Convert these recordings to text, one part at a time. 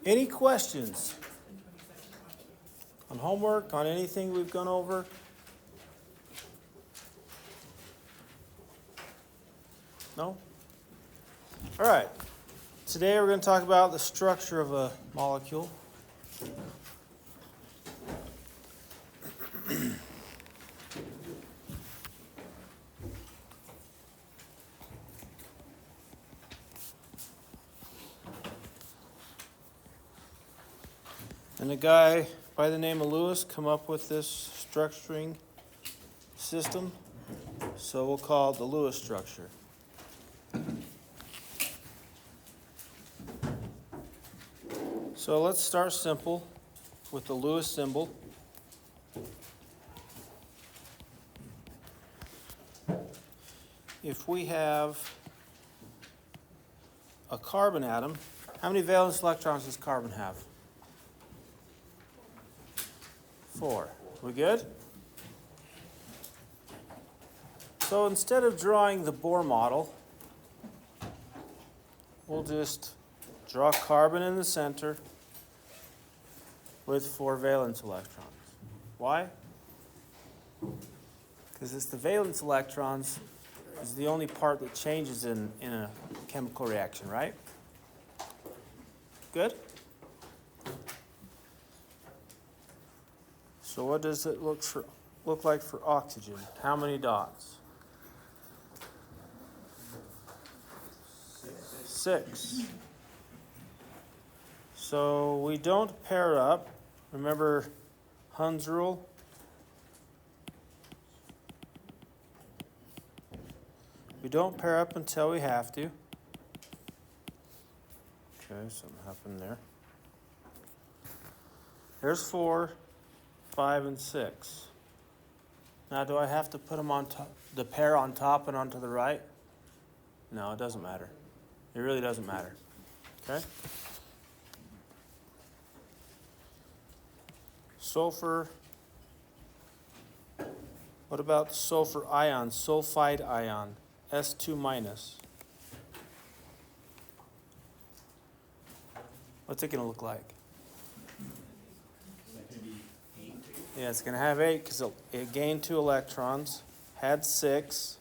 Any questions on homework, on anything we've gone over? No? All right. Today we're going to talk about the structure of a molecule. And a guy by the name of Lewis come up with this structuring system, so we'll call it the Lewis structure. So let's start simple with the Lewis symbol. If we have a carbon atom, how many valence electrons does carbon have? 4. We good? So instead of drawing the Bohr model, we'll just draw carbon in the center with 4 valence electrons. Why? Because it's the valence electrons is the only part that changes in a chemical reaction, right? Good? So what does it look like for oxygen? How many dots? 6. So we don't pair up. Remember Hund's rule? We don't pair up until we have to. Okay, something happened there. There's 4. 5 and 6. Now, do I have to put them on top, the pair on top and onto the right? No, it doesn't matter. It really doesn't matter. Okay? Sulfur. What about the sulfur ion, sulfide ion, S2 minus? What's it going to look like? Yeah, it's going to have 8 because it gained 2 electrons, had 6,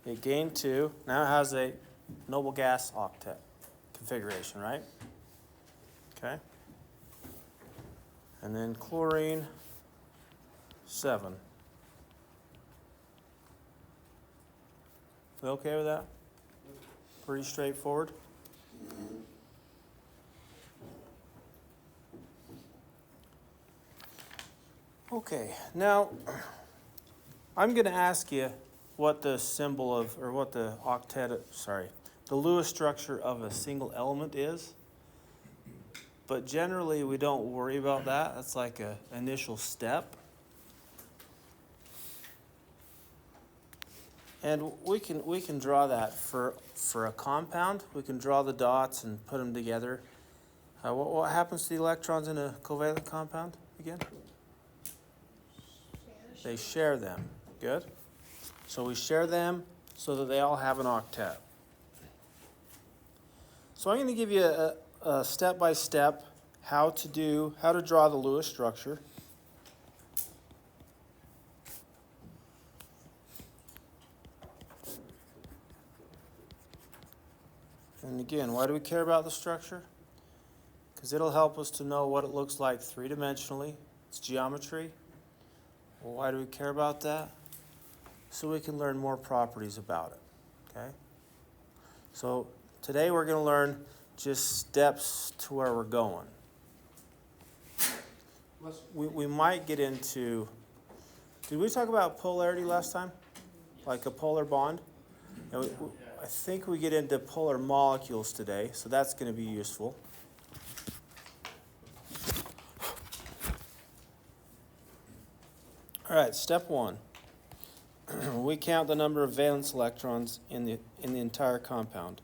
it gained 2. Now it has a noble gas octet configuration, right? Okay. And then chlorine, 7. We okay with that? Pretty straightforward. Okay, now I'm going to ask you what the symbol of, or what the the Lewis structure of a single element is. But generally we don't worry about that. That's like an initial step. And we can draw that for a compound. We can draw the dots and put them together. What happens to the electrons in a covalent compound again? They share them. Good. So we share them so that they all have an octet. So I'm going to give you a step-by-step how to draw the Lewis structure. And again, why do we care about the structure? Because it'll help us to know what it looks like three-dimensionally. It's geometry. Well, why do we care about that? So we can learn more properties about it, okay? So today we're going to learn just steps to where we're going. We might get into, did we talk about polarity last time? Like a polar bond? And I think we get into polar molecules today, so that's going to be useful. All right, step 1. We count the number of valence electrons in the entire compound.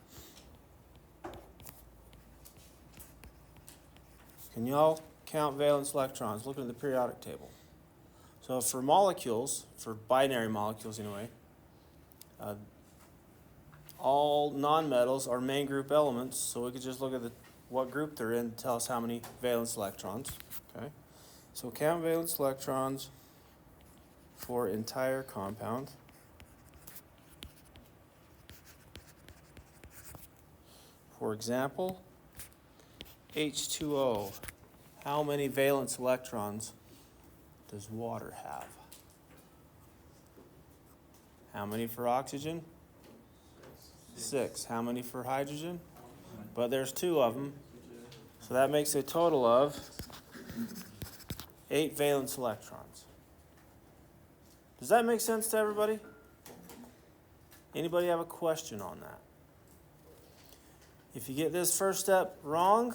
Can you all count valence electrons? Look at the periodic table. So for molecules, for binary molecules anyway, all nonmetals are main group elements, so we could just look at what group they're in to tell us how many valence electrons. Okay, so count valence electrons for entire compound. For example, H2O. How many valence electrons does water have? How many for oxygen? 6. How many for hydrogen? But there's 2 of them. So that makes a total of 8 valence electrons. Does that make sense to everybody? Anybody have a question on that? If you get this first step wrong,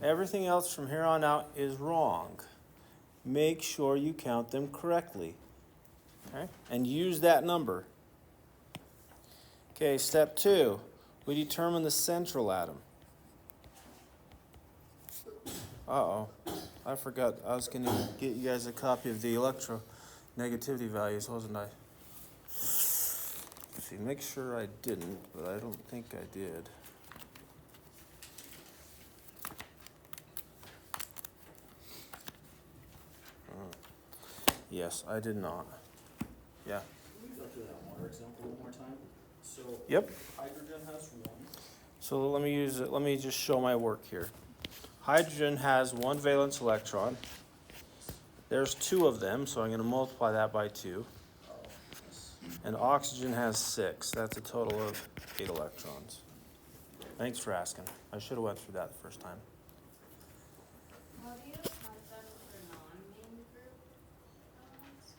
everything else from here on out is wrong. Make sure you count them correctly. Okay? And use that number. Okay, step 2. We determine the central atom. Uh-oh. I forgot. I was going to get you guys a copy of the electronegativity values, wasn't I? Let's see, make sure I didn't, but I don't think I did. Yes, I did not. Yeah. Can we go through that water example one more time? So Yep. hydrogen has 1. So let me just show my work here. Hydrogen has 1 valence electron. There's 2 of them, so I'm going to multiply that by 2. Oh, yes. And oxygen has 6. That's a total of 8 electrons. Thanks for asking. I should have went through that the first time. How do you count them for non-main group elements?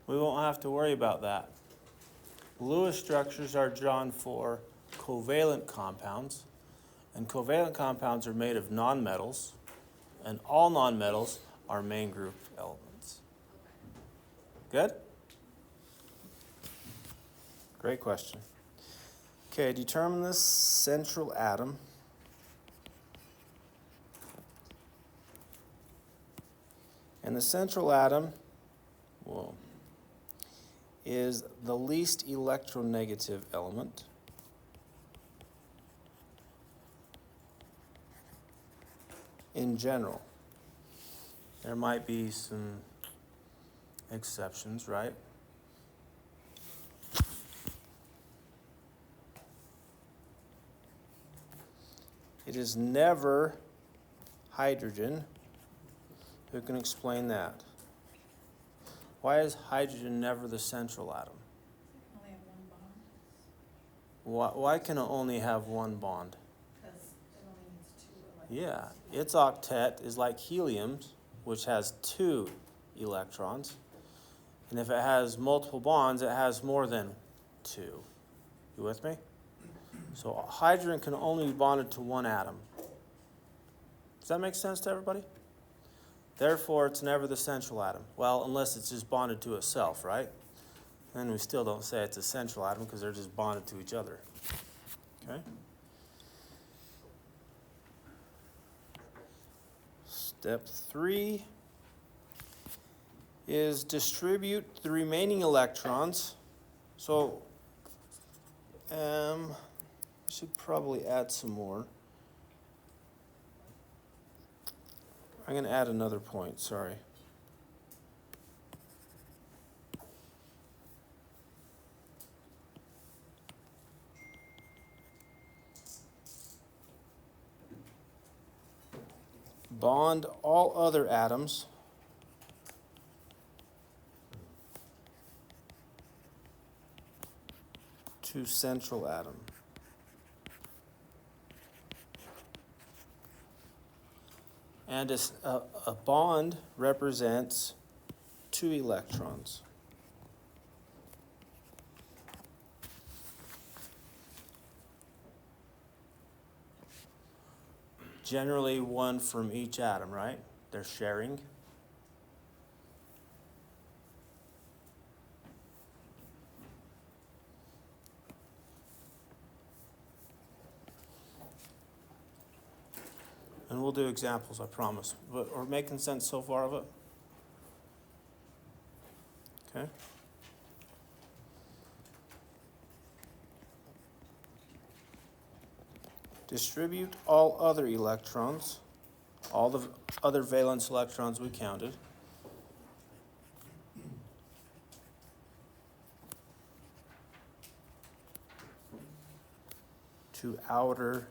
We won't have to worry about that. Lewis structures are drawn for covalent compounds, and covalent compounds are made of nonmetals, and all nonmetals are main group elements. Good? Great question. Okay, determine the central atom. And the central atom, is the least electronegative element. In general. There might be some exceptions, right? It is never hydrogen. Who can explain that? Why is hydrogen never the central atom? Only have 1 bond. Why can it only have 1 bond? Because it only needs 2 electrons. Yeah, its octet is like helium, which has 2 electrons. And if it has multiple bonds, it has more than 2. You with me? So hydrogen can only be bonded to 1 atom. Does that make sense to everybody? Therefore, it's never the central atom. Well, unless it's just bonded to itself, right? Then we still don't say it's a central atom because they're just bonded to each other. Okay? Step 3 is distribute the remaining electrons. So, I should probably add some more. I'm going to add another point, sorry. Bond all other atoms to central atom. And a bond represents 2 electrons. Generally 1 from each atom, right? They're sharing. And we'll do examples, I promise. But are we making sense so far of it? Okay. Distribute all other electrons, all the other valence electrons we counted, to outer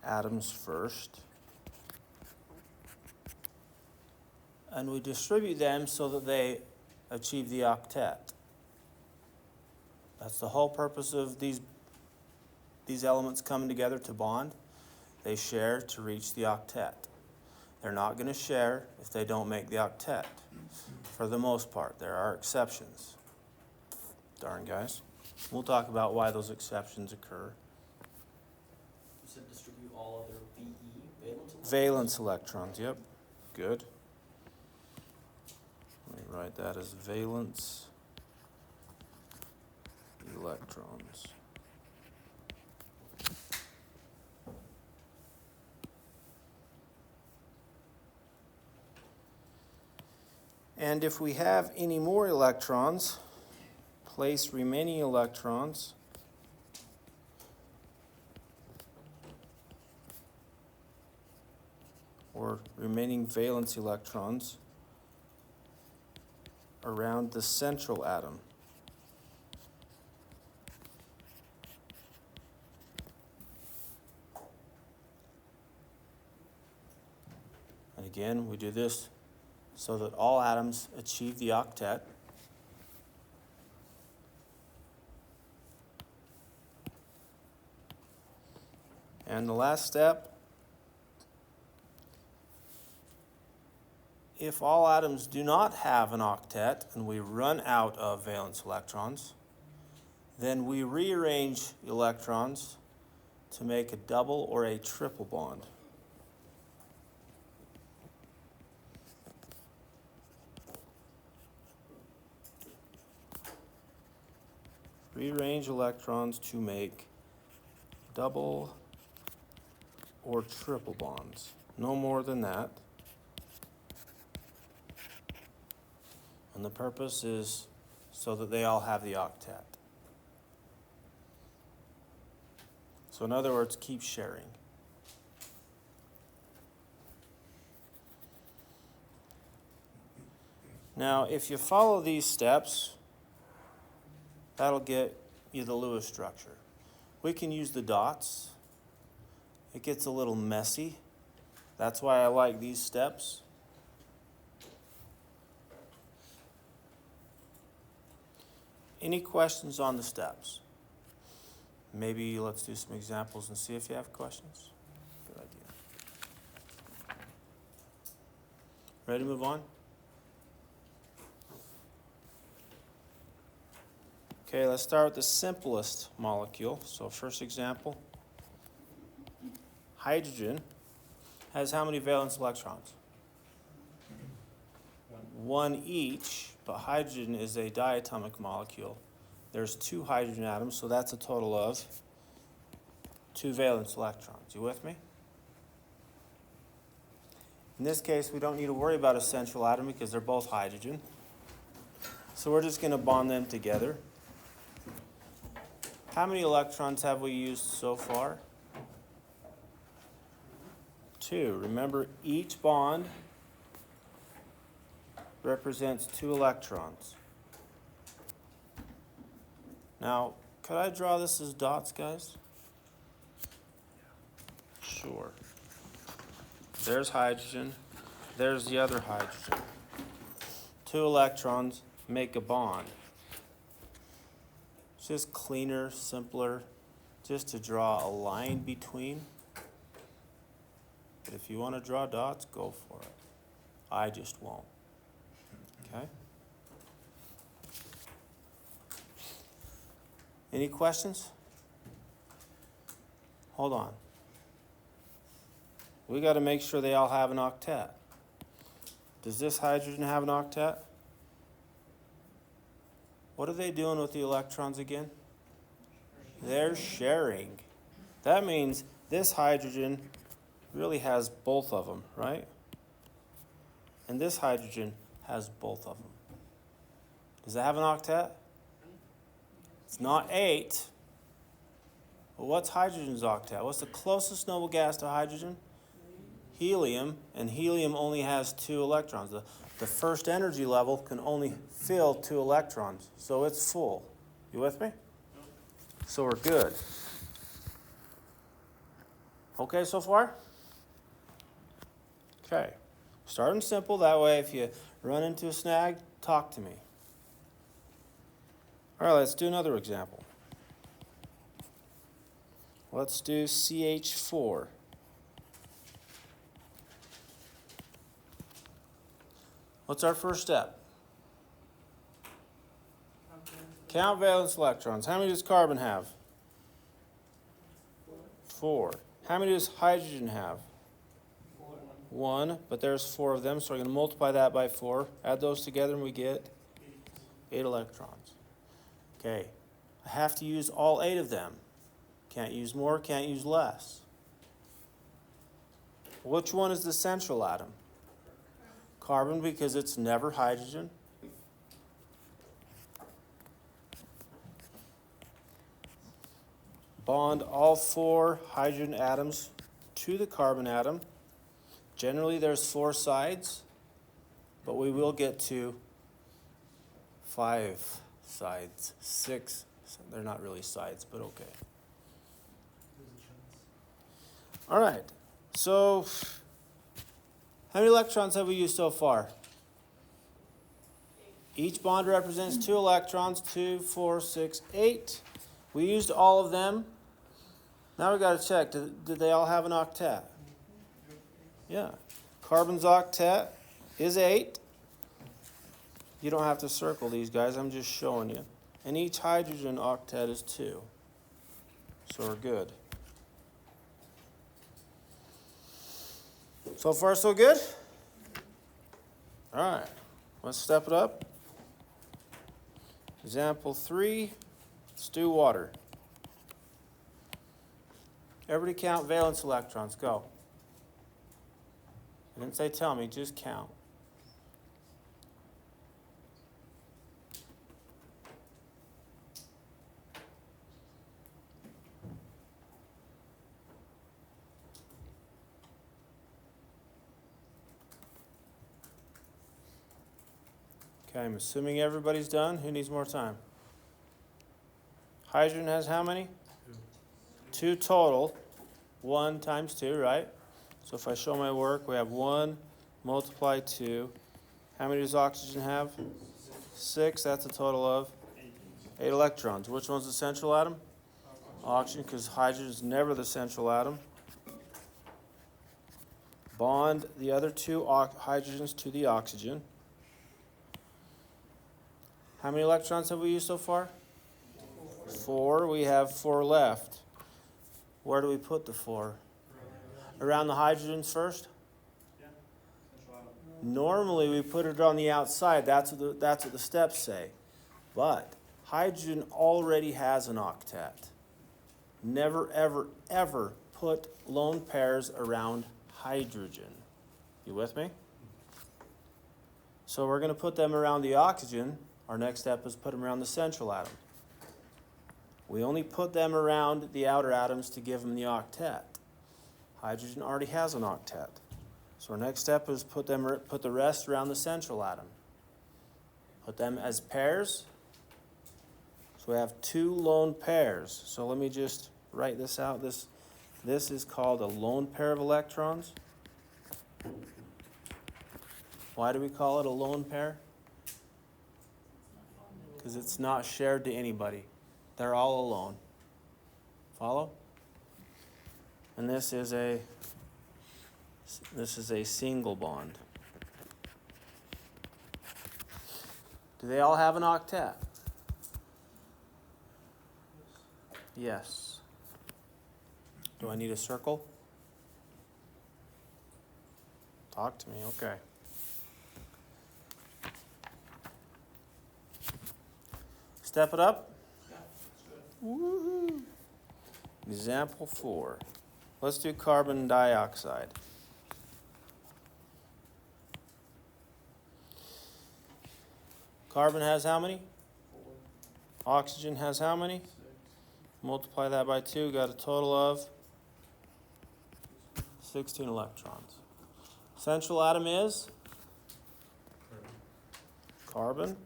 atoms first. And we distribute them so that they achieve the octet. That's the whole purpose of these elements coming together to bond. They share to reach the octet. They're not going to share if they don't make the octet. For the most part, there are exceptions. Darn guys. We'll talk about why those exceptions occur. You said distribute all other VE, valence electrons? Valence electrons, yep. Good. Let me write that as valence electrons. And if we have any more electrons, place remaining electrons or remaining valence electrons around the central atom. And again, we do this so that all atoms achieve the octet. And the last step, if all atoms do not have an octet and we run out of valence electrons, then we rearrange electrons to make a double or a triple bond. Rearrange electrons to make double or triple bonds. No more than that. And the purpose is so that they all have the octet. So in other words, keep sharing. Now, if you follow these steps, that'll get you the Lewis structure. We can use the dots. It gets a little messy. That's why I like these steps. Any questions on the steps? Maybe let's do some examples and see if you have questions. Good idea. Ready to move on? Okay, let's start with the simplest molecule. So first example, hydrogen has how many valence electrons? One each, but hydrogen is a diatomic molecule. There's 2 hydrogen atoms, so that's a total of 2 valence electrons. You with me? In this case, we don't need to worry about a central atom because they're both hydrogen. So we're just going to bond them together. How many electrons have we used so far? 2. Remember, each bond represents 2 electrons. Now, could I draw this as dots, guys? Sure. There's hydrogen. There's the other hydrogen. 2 electrons make a bond. It's just cleaner, simpler, just to draw a line between. But if you want to draw dots, go for it. I just won't. Okay? Any questions? Hold on. We got to make sure they all have an octet. Does this hydrogen have an octet? What are they doing with the electrons again? They're sharing. That means this hydrogen really has both of them, right? And this hydrogen has both of them. Does it have an octet? It's not 8. Well, what's hydrogen's octet? What's the closest noble gas to hydrogen? Helium, and helium only has 2 electrons. The first energy level can only fill 2 electrons, so it's full. You with me? So we're good. Okay so far? Okay. Starting simple, that way if you run into a snag, talk to me. All right, let's do another example. Let's do CH4. What's our first step? Count valence electrons. How many does carbon have? 4. How many does hydrogen have? 1, but there's 4 of them, so we're going to multiply that by 4. Add those together and we get 8 electrons. Okay, I have to use all 8 of them. Can't use more, can't use less. Which one is the central atom? Carbon, because it's never hydrogen. Bond all 4 hydrogen atoms to the carbon atom. Generally there's 4 sides, but we will get to 5 sides, 6. They're not really sides, but okay. All right, so how many electrons have we used so far? Each bond represents 2 electrons, 2, 4, 6, 8. We used all of them. Now we got to check, did they all have an octet? Yeah. Carbon's octet is 8. You don't have to circle these guys, I'm just showing you. And each hydrogen octet is 2. So we're good. So far, so good? All right, let's step it up. Example 3, let's do water. Everybody count valence electrons, go. I didn't say tell me, just count. Okay, I'm assuming everybody's done. Who needs more time? Hydrogen has how many? 2 total. 1 times 2, right? So if I show my work, we have 1 multiply 2. How many does oxygen have? 6. That's a total of 8 electrons. Which one's the central atom? Oxygen, because hydrogen is never the central atom. Bond the other 2 hydrogens to the oxygen. How many electrons have we used so far? 4. We have 4 left. Where do we put the 4? Around the hydrogens first? Normally we put it on the outside. That's what the steps say. But hydrogen already has an octet. Never, ever, ever put lone pairs around hydrogen. You with me? So we're going to put them around the oxygen. Our next step is put them around the central atom. We only put them around the outer atoms to give them the octet. Hydrogen already has an octet. So our next step is put the rest around the central atom. Put them as pairs. So we have 2 lone pairs. So let me just write this out. This is called a lone pair of electrons. Why do we call it a lone pair? Because it's not shared to anybody. They're all alone. Follow? And this is a single bond. Do they all have an octet? Yes. Do I need a circle? Talk to me, okay. Step it up. Woohoo. Example 4. Let's do carbon dioxide. Carbon has how many? 4. Oxygen has how many? 6. Multiply that by 2, got a total of 16 electrons. Central atom is carbon.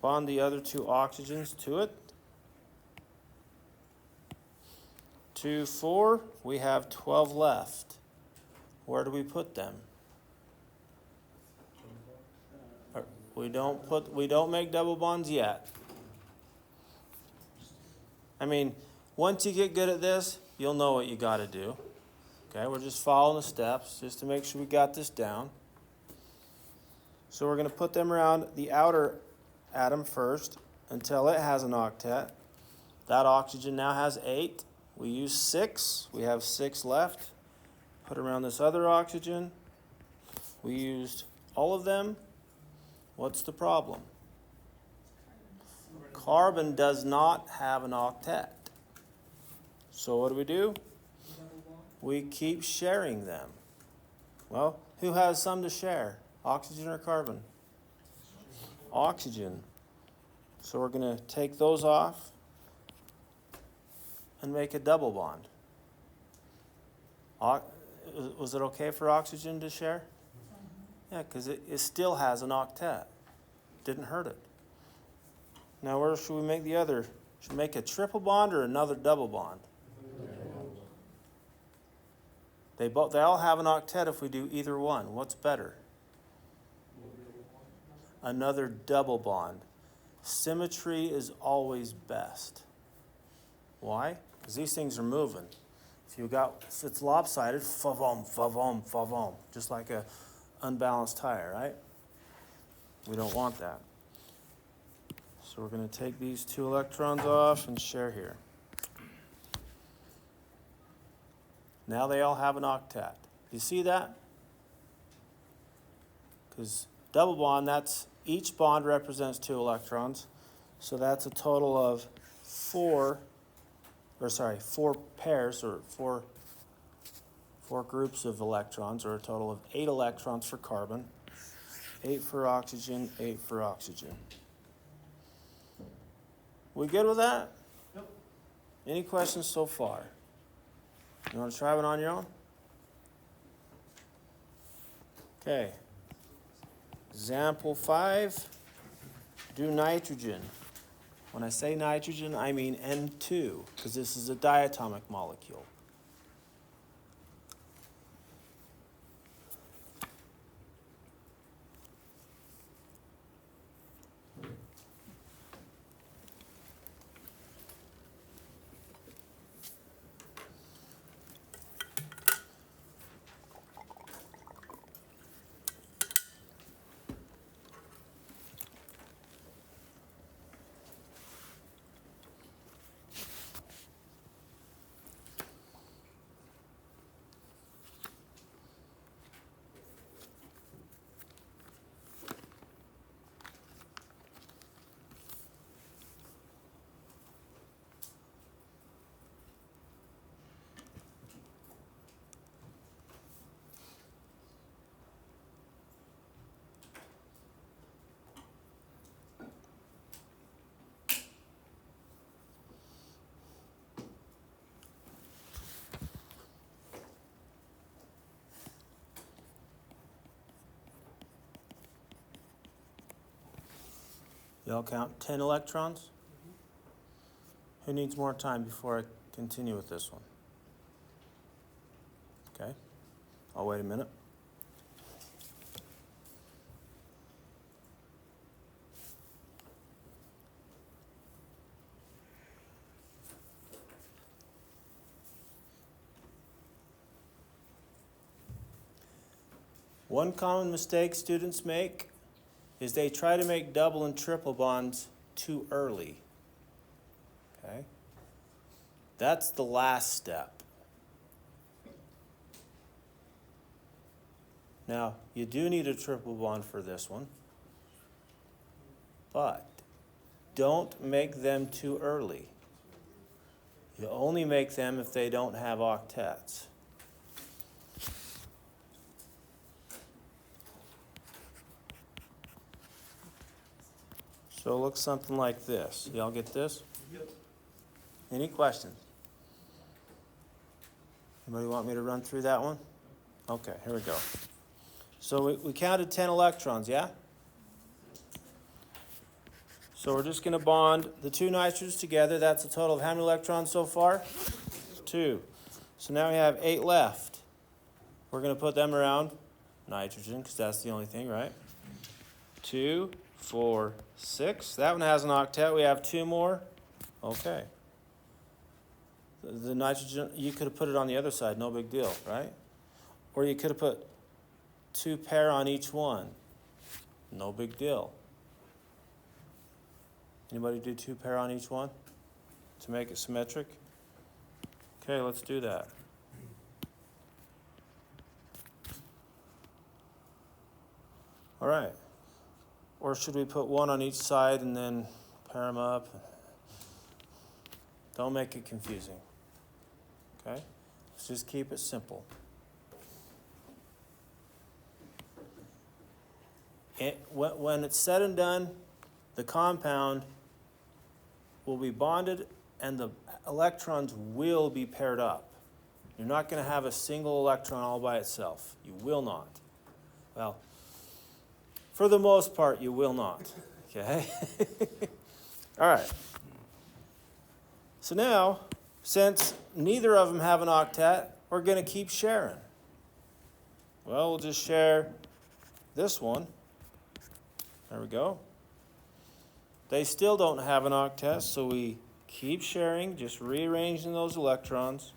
Bond the other 2 oxygens to it. 2, 4, we have 12 left. Where do we put them? We don't make double bonds yet. I mean, once you get good at this, you'll know what you got to do. Okay, we're just following the steps just to make sure we got this down. So we're going to put them around the outer atom first until it has an octet. That oxygen now has 8. We use 6. We have 6 left. Put around this other oxygen. We used all of them. What's the problem? Carbon does not have an octet. So what do? We keep sharing them. Well, who has some to share? Oxygen or carbon? Oxygen. So we're going to take those off and make a double bond. Was it okay for oxygen to share? Yeah, because it still has an octet. Didn't hurt it. Now where should we make the other? Should we make a triple bond or another double bond? They all have an octet if we do either one. What's better? Another double bond. Symmetry is always best. Why? Because these things are moving. If it's lopsided, fa-vom, fa-vom, fa-vom, just like a unbalanced tire, right? We don't want that. So we're going to take these 2 electrons off and share here. Now they all have an octet. You see that? Because double bond, each bond represents 2 electrons. So that's a total of 4 pairs, or four groups of electrons, or a total of 8 electrons for carbon, 8 for oxygen, 8 for oxygen. We good with that? Yep. Any questions so far? You want to try one on your own? Okay. Example 5, do nitrogen. When I say nitrogen, I mean N2, because this is a diatomic molecule. Y'all count 10 electrons? Who needs more time before I continue with this one? Okay, I'll wait a minute. One common mistake students make is they try to make double and triple bonds too early. Okay? That's the last step. Now, you do need a triple bond for this one, but don't make them too early. You only make them if they don't have octets. So it looks something like this. Y'all get this? Yep. Any questions? Anybody want me to run through that one? Okay, here we go. So we counted 10 electrons, yeah? So we're just going to bond the two nitrogens together. That's a total of how many electrons so far? 2. So now we have 8 left. We're going to put them around nitrogen because that's the only thing, right? 2, 4, 6. That one has an octet. We have 2 more. Okay. The nitrogen, you could have put it on the other side, no big deal, right? Or you could have put 2 pair on each one. No big deal. Anybody do 2 pair on each one to make it symmetric? Okay, let's do that. All right. Or should we put 1 on each side and then pair them up? Don't make it confusing. Okay? Let's just keep it simple. When it's said and done, the compound will be bonded and the electrons will be paired up. You're not going to have a single electron all by itself. You will not. Well, for the most part, you will not. Okay? All right. So now, since neither of them have an octet, we're going to keep sharing. Well, we'll just share this one. There we go. They still don't have an octet, so we keep sharing, just rearranging those electrons.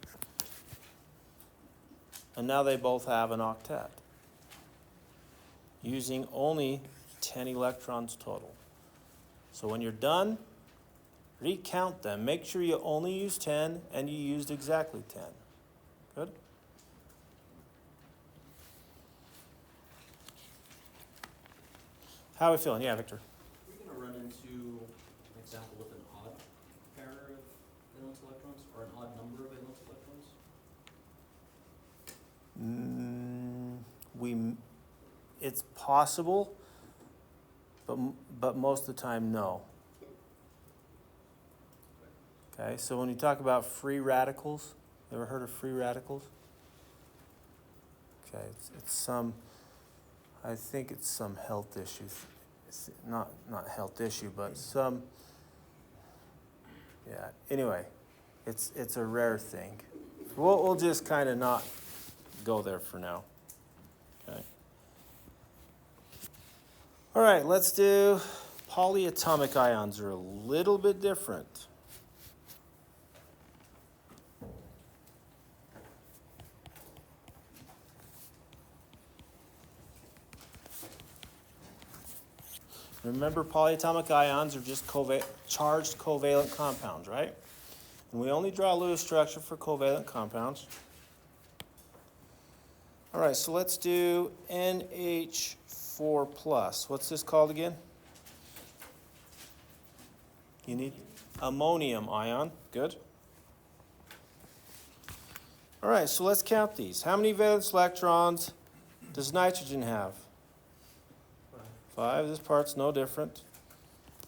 And now they both have an octet, using only 10 electrons total. So when you're done, recount them. Make sure you only use 10 and you used exactly 10. Good? How are we feeling? Yeah, Victor. Are we going to run into an example with an odd pair of valence electrons or an odd number of valence electrons? It's possible, but most of the time, no. Okay, so when you talk about free radicals, ever heard of free radicals? Okay, it's some, I think it's some health issue. It's not health issue, but some, yeah, anyway, it's a rare thing. We'll just kind of not go there for now. Okay. All right, let's do polyatomic ions. Are a little bit different. Remember, polyatomic ions are just charged covalent compounds, right? And we only draw Lewis structure for covalent compounds. All right, so let's do NH4+. What's this called again? You need ammonium ion. Good. All right, so let's count these. How many valence electrons does nitrogen have? 5. This part's no different.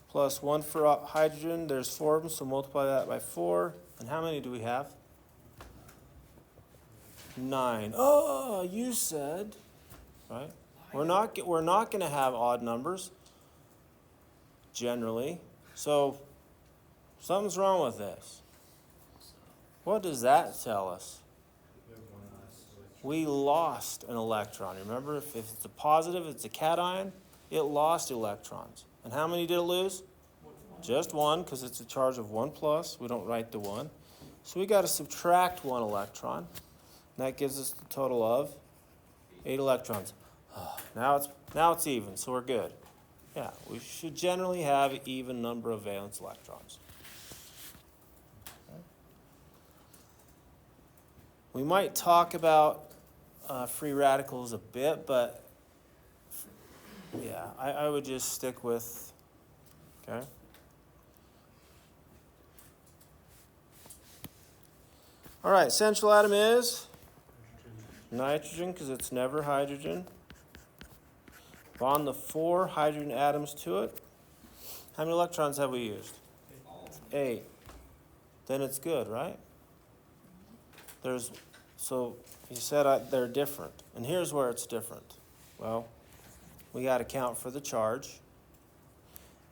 Plus 1 for hydrogen. There's 4 of them, so multiply that by 4. And how many do we have? 9. Oh, you said, right? We're not going to have odd numbers generally. So something's wrong with this. What does that tell us? We lost an electron. Remember, if it's a positive, it's a cation, it lost electrons. And how many did it lose? Just 1, because it's a charge of 1+. We don't write the 1. So we got to subtract 1 electron. And that gives us the total of 8 electrons. Now it's even, so we're good. Yeah, we should generally have an even number of valence electrons. Okay. We might talk about free radicals a bit, but yeah, I would just stick with, okay? All right, essential atom is nitrogen, because it's never hydrogen. Bond the 4 hydrogen atoms to it. How many electrons have we used? 8. Then it's good, right? There's So you said they're different, and here's where it's different. Well, we got to count for the charge,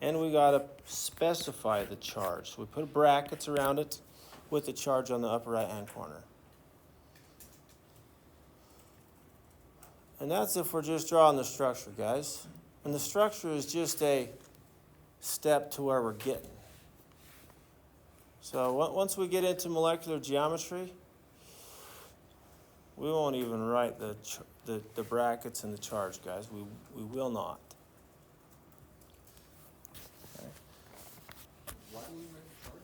and we got to specify the charge. So we put brackets around it with the charge on the upper right-hand corner. And that's if we're just drawing the structure, guys. And the structure is just a step to where we're getting. So once we get into molecular geometry, we won't even write the brackets and the charge, guys. We will not. Okay. Why do we write the charge?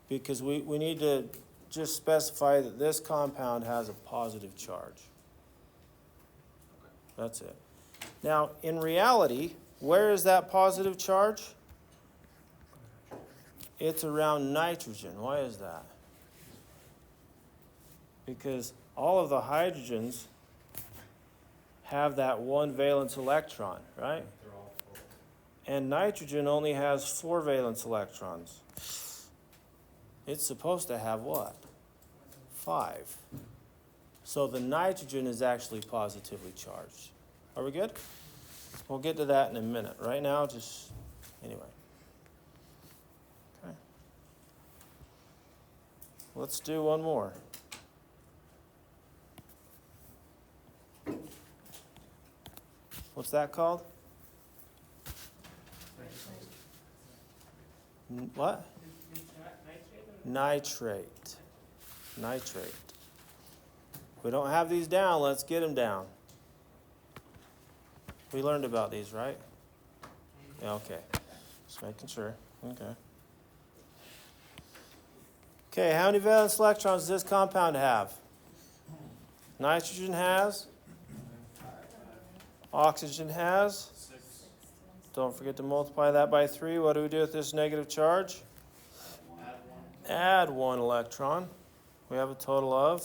Because we need to just specify that this compound has a positive charge. Okay. That's it. Now, in reality, where is that positive charge? It's around nitrogen. Why is that? Because all of the hydrogens have that one valence electron, right? They're all full. And nitrogen only has 4 valence electrons. It's supposed to have what? 5. So the nitrogen is actually positively charged. Are we good? We'll get to that in a minute. Right now, just anyway. Okay. Let's do one more. What's that called? What? Nitrate. Nitrate. We don't have these down. Let's get them down. We learned about these, right? Yeah, okay. Just making sure. Okay. Okay, how many valence electrons does this compound have? Nitrogen has. Oxygen has. 6. Don't forget to multiply that by 3. What do we do with this negative charge? Add 1. Add 1 electron. We have a total of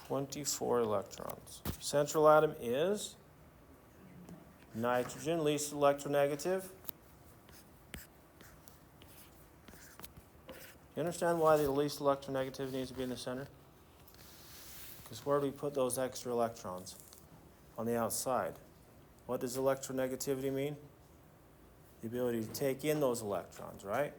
24 electrons. Central atom is nitrogen, least electronegative. You understand why the least electronegative needs to be in the center? Because where do we put those extra electrons? On the outside. What does electronegativity mean? The ability to take in those electrons, right?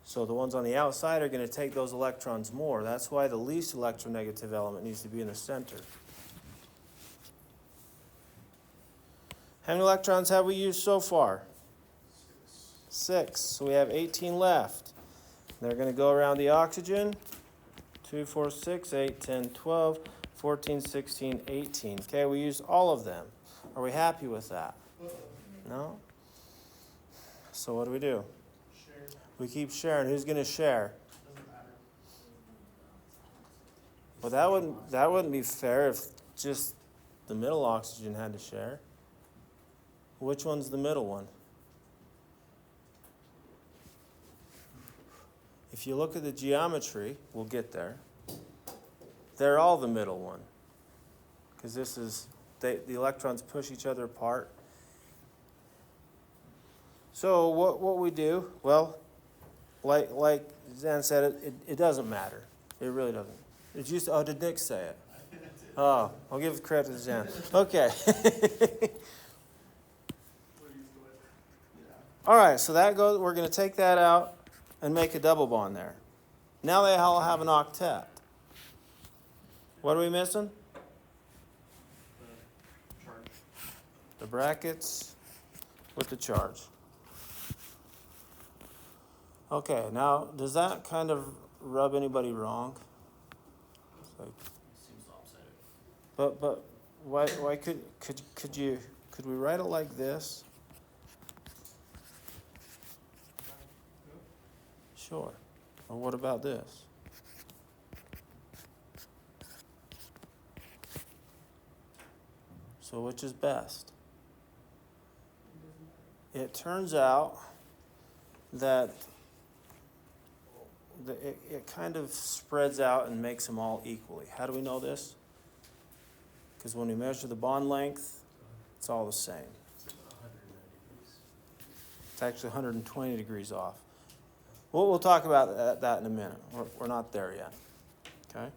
So the ones on the outside are going to take those electrons more. That's why the least electronegative element needs to be in the center. How many electrons have we used so far? 6. So we have 18 left. They're going to go around the oxygen. 2, 4, 6, 8, 10, 12, 14, 16, 18. Okay, we used all of them. Are we happy with that? No? So what do we do? Share. We keep sharing. Who's going to share? Doesn't matter. Well, that wouldn't be fair if just the middle oxygen had to share. Which one's the middle one? If you look at the geometry, we'll get there. They're all the middle one. Because this is, the electrons push each other apart. So what we do, well, like Zan said, it doesn't matter. It really doesn't. It's just, oh, did Nick say it? Oh, I'll give credit to Zan. Okay. All right, so that goes, we're going to take that out and make a double bond there. Now they all have an octet. What are we missing? The charge. The brackets with the charge. Okay, now does that kind of rub anybody wrong? It's like, Seems lopsided. but why could we write it like this? Sure. Or what about this? So which is best? It turns out that it kind of spreads out and makes them all equally. How do we know this? Because when we measure the bond length, it's all the same. It's 190 degrees. It's actually 120 degrees off. We'll talk about that in a minute. We're not there yet. Okay?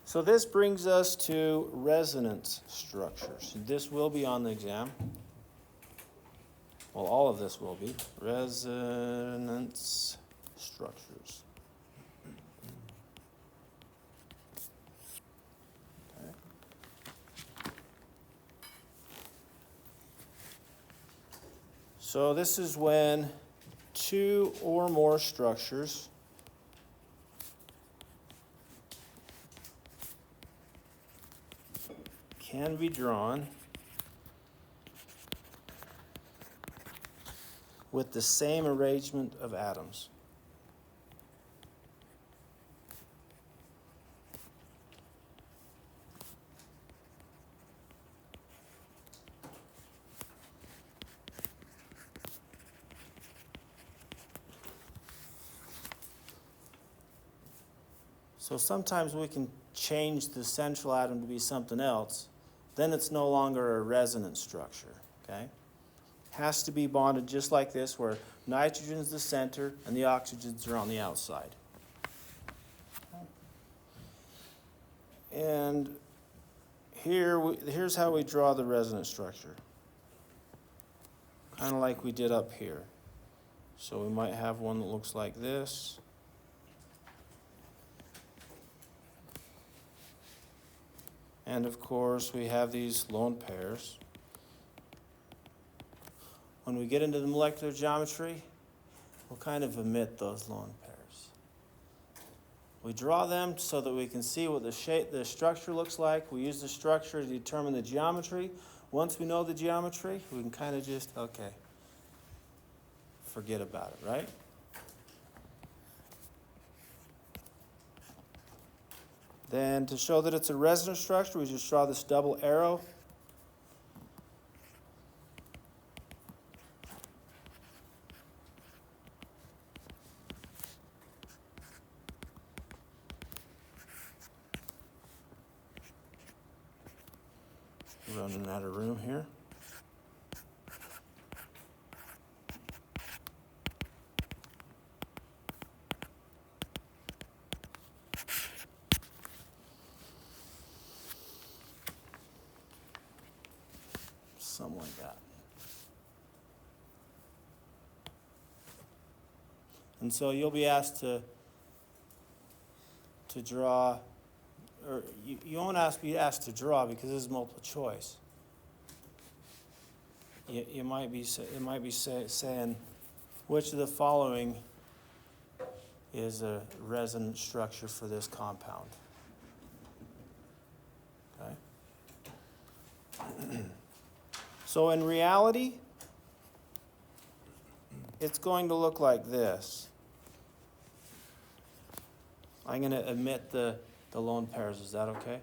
So this brings us to resonance structures. This will be on the exam. Well, all of this will be. Resonance structures. Okay. So this is when two or more structures can be drawn with the same arrangement of atoms. So sometimes we can change the central atom to be something else. Then it's no longer a resonance structure, okay? Has to be bonded just like this, where nitrogen is the center and the oxygens are on the outside. And here's how we draw the resonance structure. Kind of like we did up here. So we might have one that looks like this. And of course, we have these lone pairs. When we get into the molecular geometry, we'll kind of omit those lone pairs. We draw them so that we can see what the structure looks like. We use the structure to determine the geometry. Once we know the geometry, we can kind of just, okay, forget about it, right? Then to show that it's a resonance structure, we just draw this double arrow. Running out of room here. Something like that. And so you'll be asked to draw, or you won't be asked to draw because this is multiple choice. It might be saying which of the following is a resonance structure for this compound. Okay. So in reality, it's going to look like this. I'm going to omit the lone pairs. Is that okay?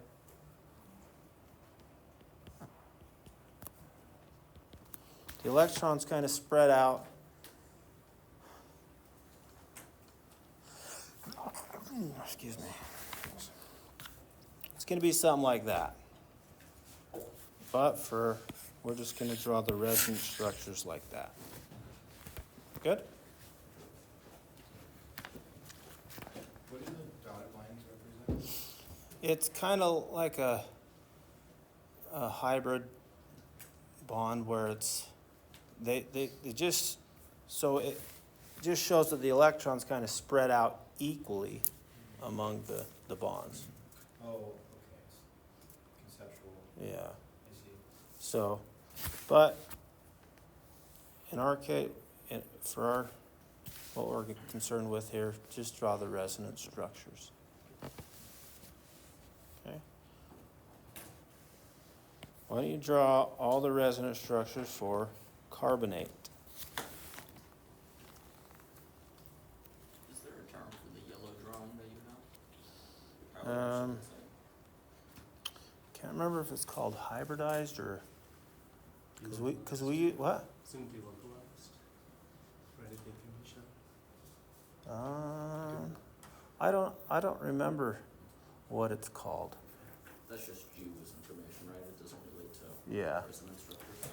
The electrons kind of spread out. Excuse me. It's going to be something like that. But we're just going to draw the resonance structures like that. Good? What do the dotted lines represent? It's kind of like a hybrid bond where it's they just so it just shows that the electrons kind of spread out equally among the bonds. Oh, okay. Conceptual, Yeah. I see. So, but in our case, what we're concerned with here, just draw the resonance structures. Okay. Why don't you draw all the resonance structures for carbonate? Is there a term for the yellow drawing that you have? Probably should say. Can't remember if it's called hybridized or because we what? Simply localized. Ready definition. I don't remember what it's called. That's just you as information, right? It doesn't relate to Yeah. resonance structures.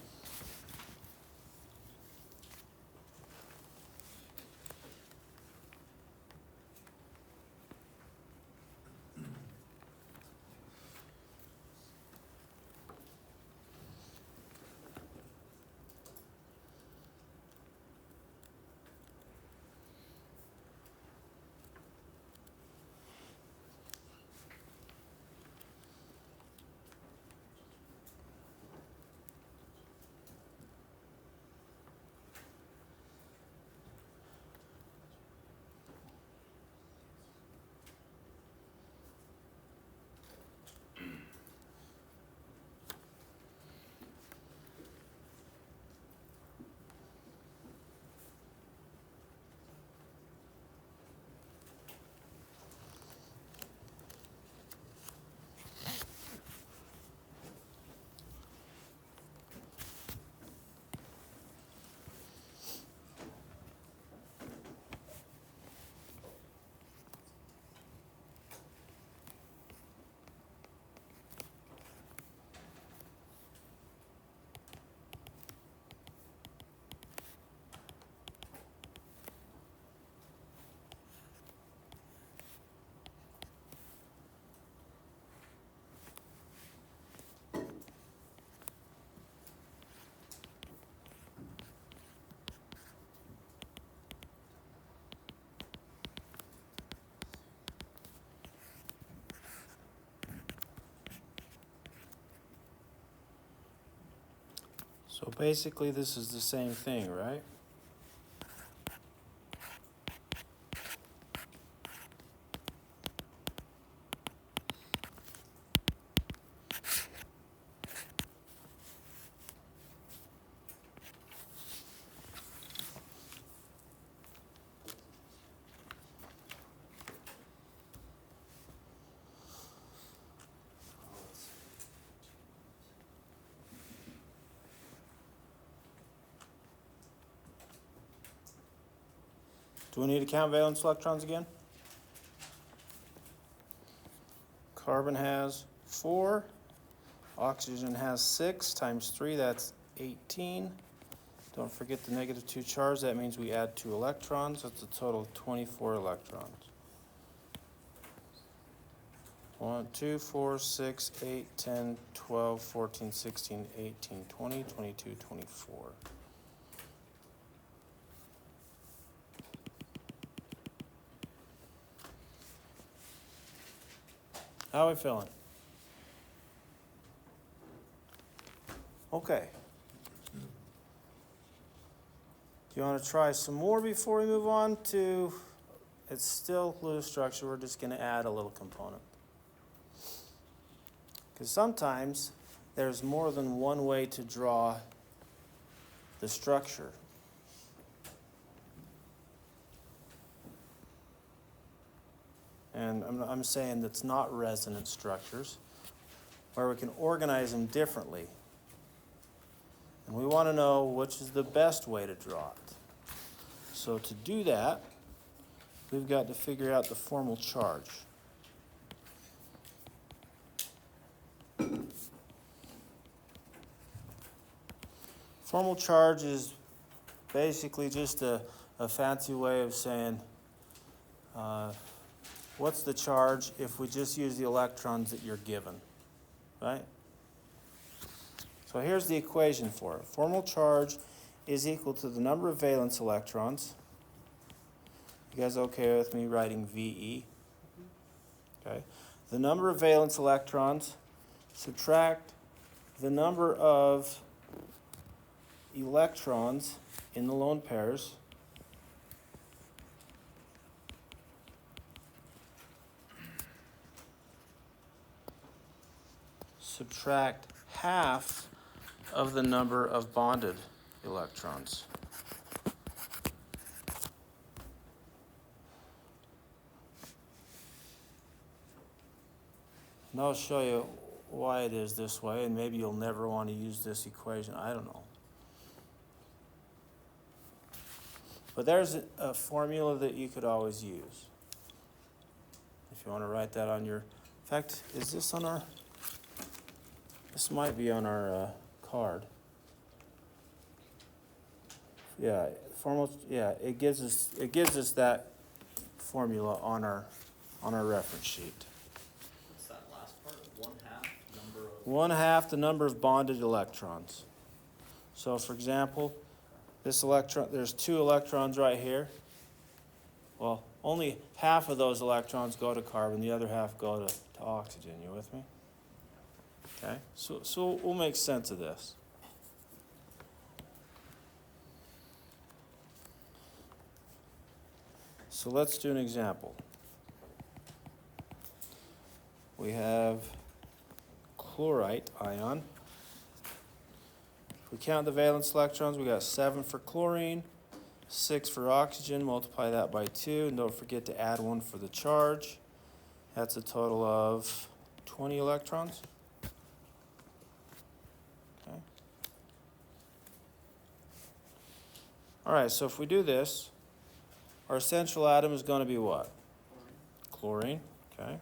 So basically this is the same thing, right? Do we need to count valence electrons again? Carbon has 4, oxygen has 6 times 3, that's 18. Don't forget the negative 2 charge, that means we add 2 electrons, that's a total of 24 electrons. 1, 2, 4, 6, 8, 10, 12, 14, 16, 18, 20, 22, 24. How are we feeling? Okay. Do you want to try some more before we move on to, it's still loose structure, we're just going to add a little component. Because sometimes there's more than one way to draw the structure. And I'm saying that's not resonant structures, where we can organize them differently. And we want to know which is the best way to draw it. So to do that, we've got to figure out the formal charge. Formal charge is basically just a fancy way of saying what's the charge if we just use the electrons that you're given, right? So here's the equation for it. Formal charge is equal to the number of valence electrons. You guys okay with me writing VE? Okay. The number of valence electrons, subtract the number of electrons in the lone pairs, subtract half of the number of bonded electrons. And I'll show you why it is this way, and maybe you'll never want to use this equation. I don't know. But there's a formula that you could always use. If you want to write that on your... In fact, is this on our... This might be on our card. Yeah, formal. Yeah, it gives us that formula on our reference sheet. What's that last part? 1/2 number of... 1/2 the number of bonded electrons. So, for example, this electron. There's 2 electrons right here. Well, only half of those electrons go to carbon. The other half go to oxygen. You with me? Okay, so we'll make sense of this. So let's do an example. We have chlorite ion. If we count the valence electrons, we got 7 for chlorine, 6 for oxygen, multiply that by 2, and don't forget to add 1 for the charge. That's a total of 20 electrons. All right, so if we do this, our essential atom is going to be what? Chlorine, okay,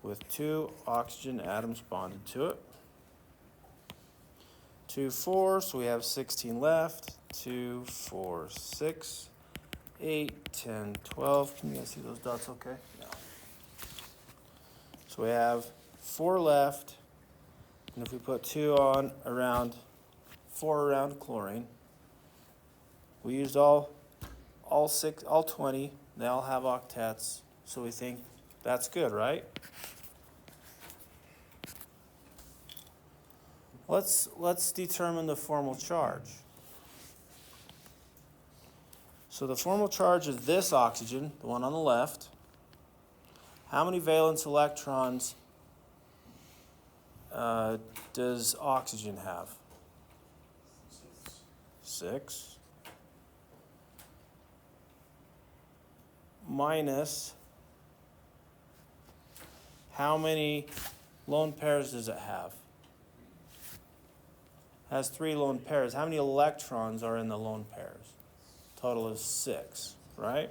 with 2 oxygen atoms bonded to it. 2, 4, so we have 16 left. 2, 4, 6, 8, 10, 12. Can you guys see those dots okay? Yeah. So we have 4 left, and if we put 2 on around, 4 around chlorine, we used all 20. They all have octets, so we think that's good, right? Let's determine the formal charge. So the formal charge is this oxygen, the one on the left. How many valence electrons does oxygen have? 6. Minus, how many lone pairs does it have? It has 3 lone pairs. How many electrons are in the lone pairs? Total is 6, right?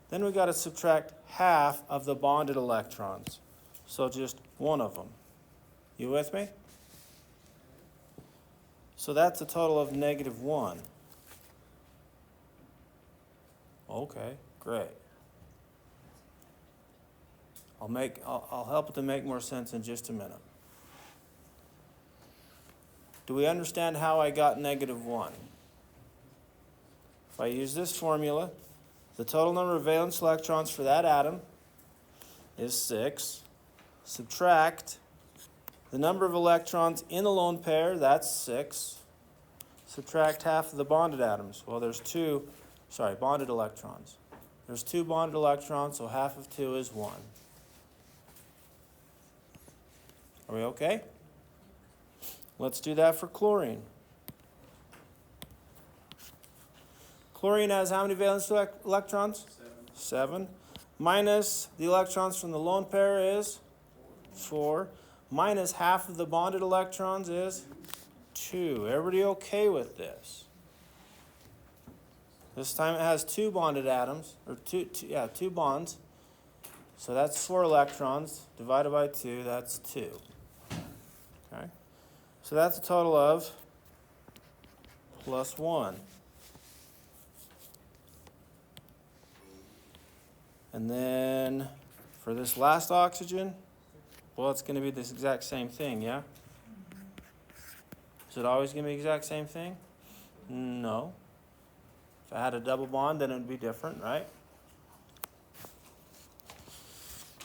Then we got to subtract half of the bonded electrons. So just one of them. You with me? So that's a total of -1. Okay, great. I'll help it to make more sense in just a minute. Do we understand how I got -1? If I use this formula, the total number of valence electrons for that atom is 6. Subtract the number of electrons in the lone pair, that's 6. Subtract half of the bonded atoms. Well, there's bonded electrons. There's 2 bonded electrons, so half of 2 is 1. Are we okay? Let's do that for chlorine. Chlorine has how many valence electrons? 7. Minus the electrons from the lone pair is 4. Minus half of the bonded electrons is 2. Everybody okay with this? This time it has 2 bonded atoms, or 2 bonds. So that's 4 electrons divided by 2, that's 2. Okay? So that's a total of +1. And then for this last oxygen, well, it's going to be this exact same thing, yeah? Is it always going to be the exact same thing? No. If I had a double bond, then it would be different, right?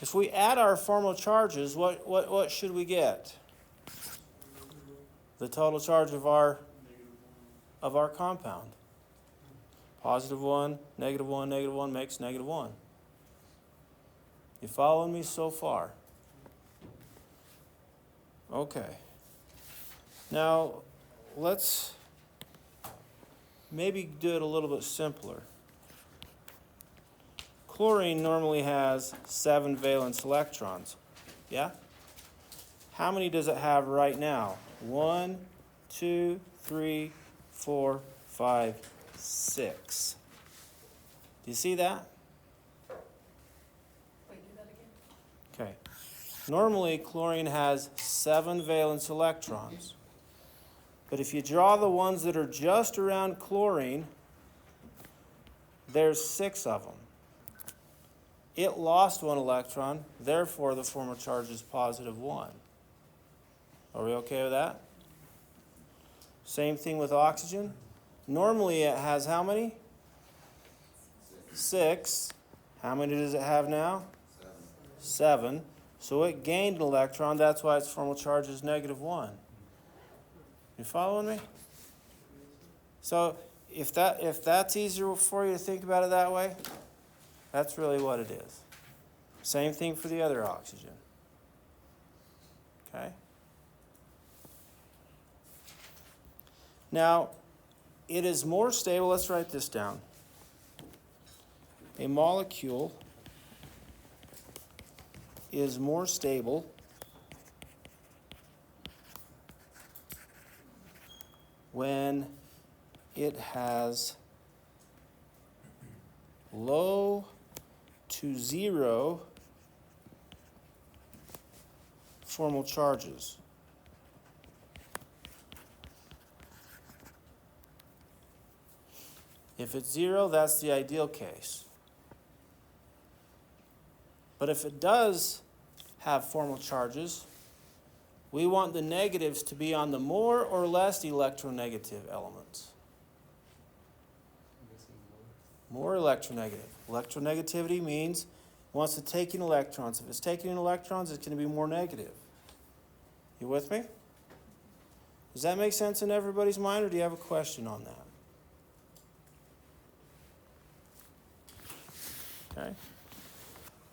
If we add our formal charges, what should we get? The total charge of our compound. +1, -1, -1 makes -1. You following me so far? Okay. Now, let's maybe do it a little bit simpler. Chlorine normally has 7 valence electrons. Yeah? How many does it have right now? 1, 2, 3, 4, 5, 6. Do you see that? Wait, do that again? Okay. Normally, chlorine has 7 valence electrons. But if you draw the ones that are just around chlorine, there's 6 of them. It lost 1 electron, therefore the formal charge is +1. Are we okay with that? Same thing with oxygen. Normally it has how many? 6. How many does it have now? 7. So it gained an electron, that's why its formal charge is -1. You following me? So if that's easier for you to think about it that way, that's really what it is. Same thing for the other oxygen. Okay? Now, it is more stable. Let's write this down. A molecule is more stable when it has low to 0 formal charges. If it's 0, that's the ideal case. But if it does have formal charges, we want the negatives to be on the more or less electronegative elements. More electronegative. Electronegativity means it wants to take in electrons. If it's taking in electrons, it's going to be more negative. You with me? Does that make sense in everybody's mind, or do you have a question on that? Okay.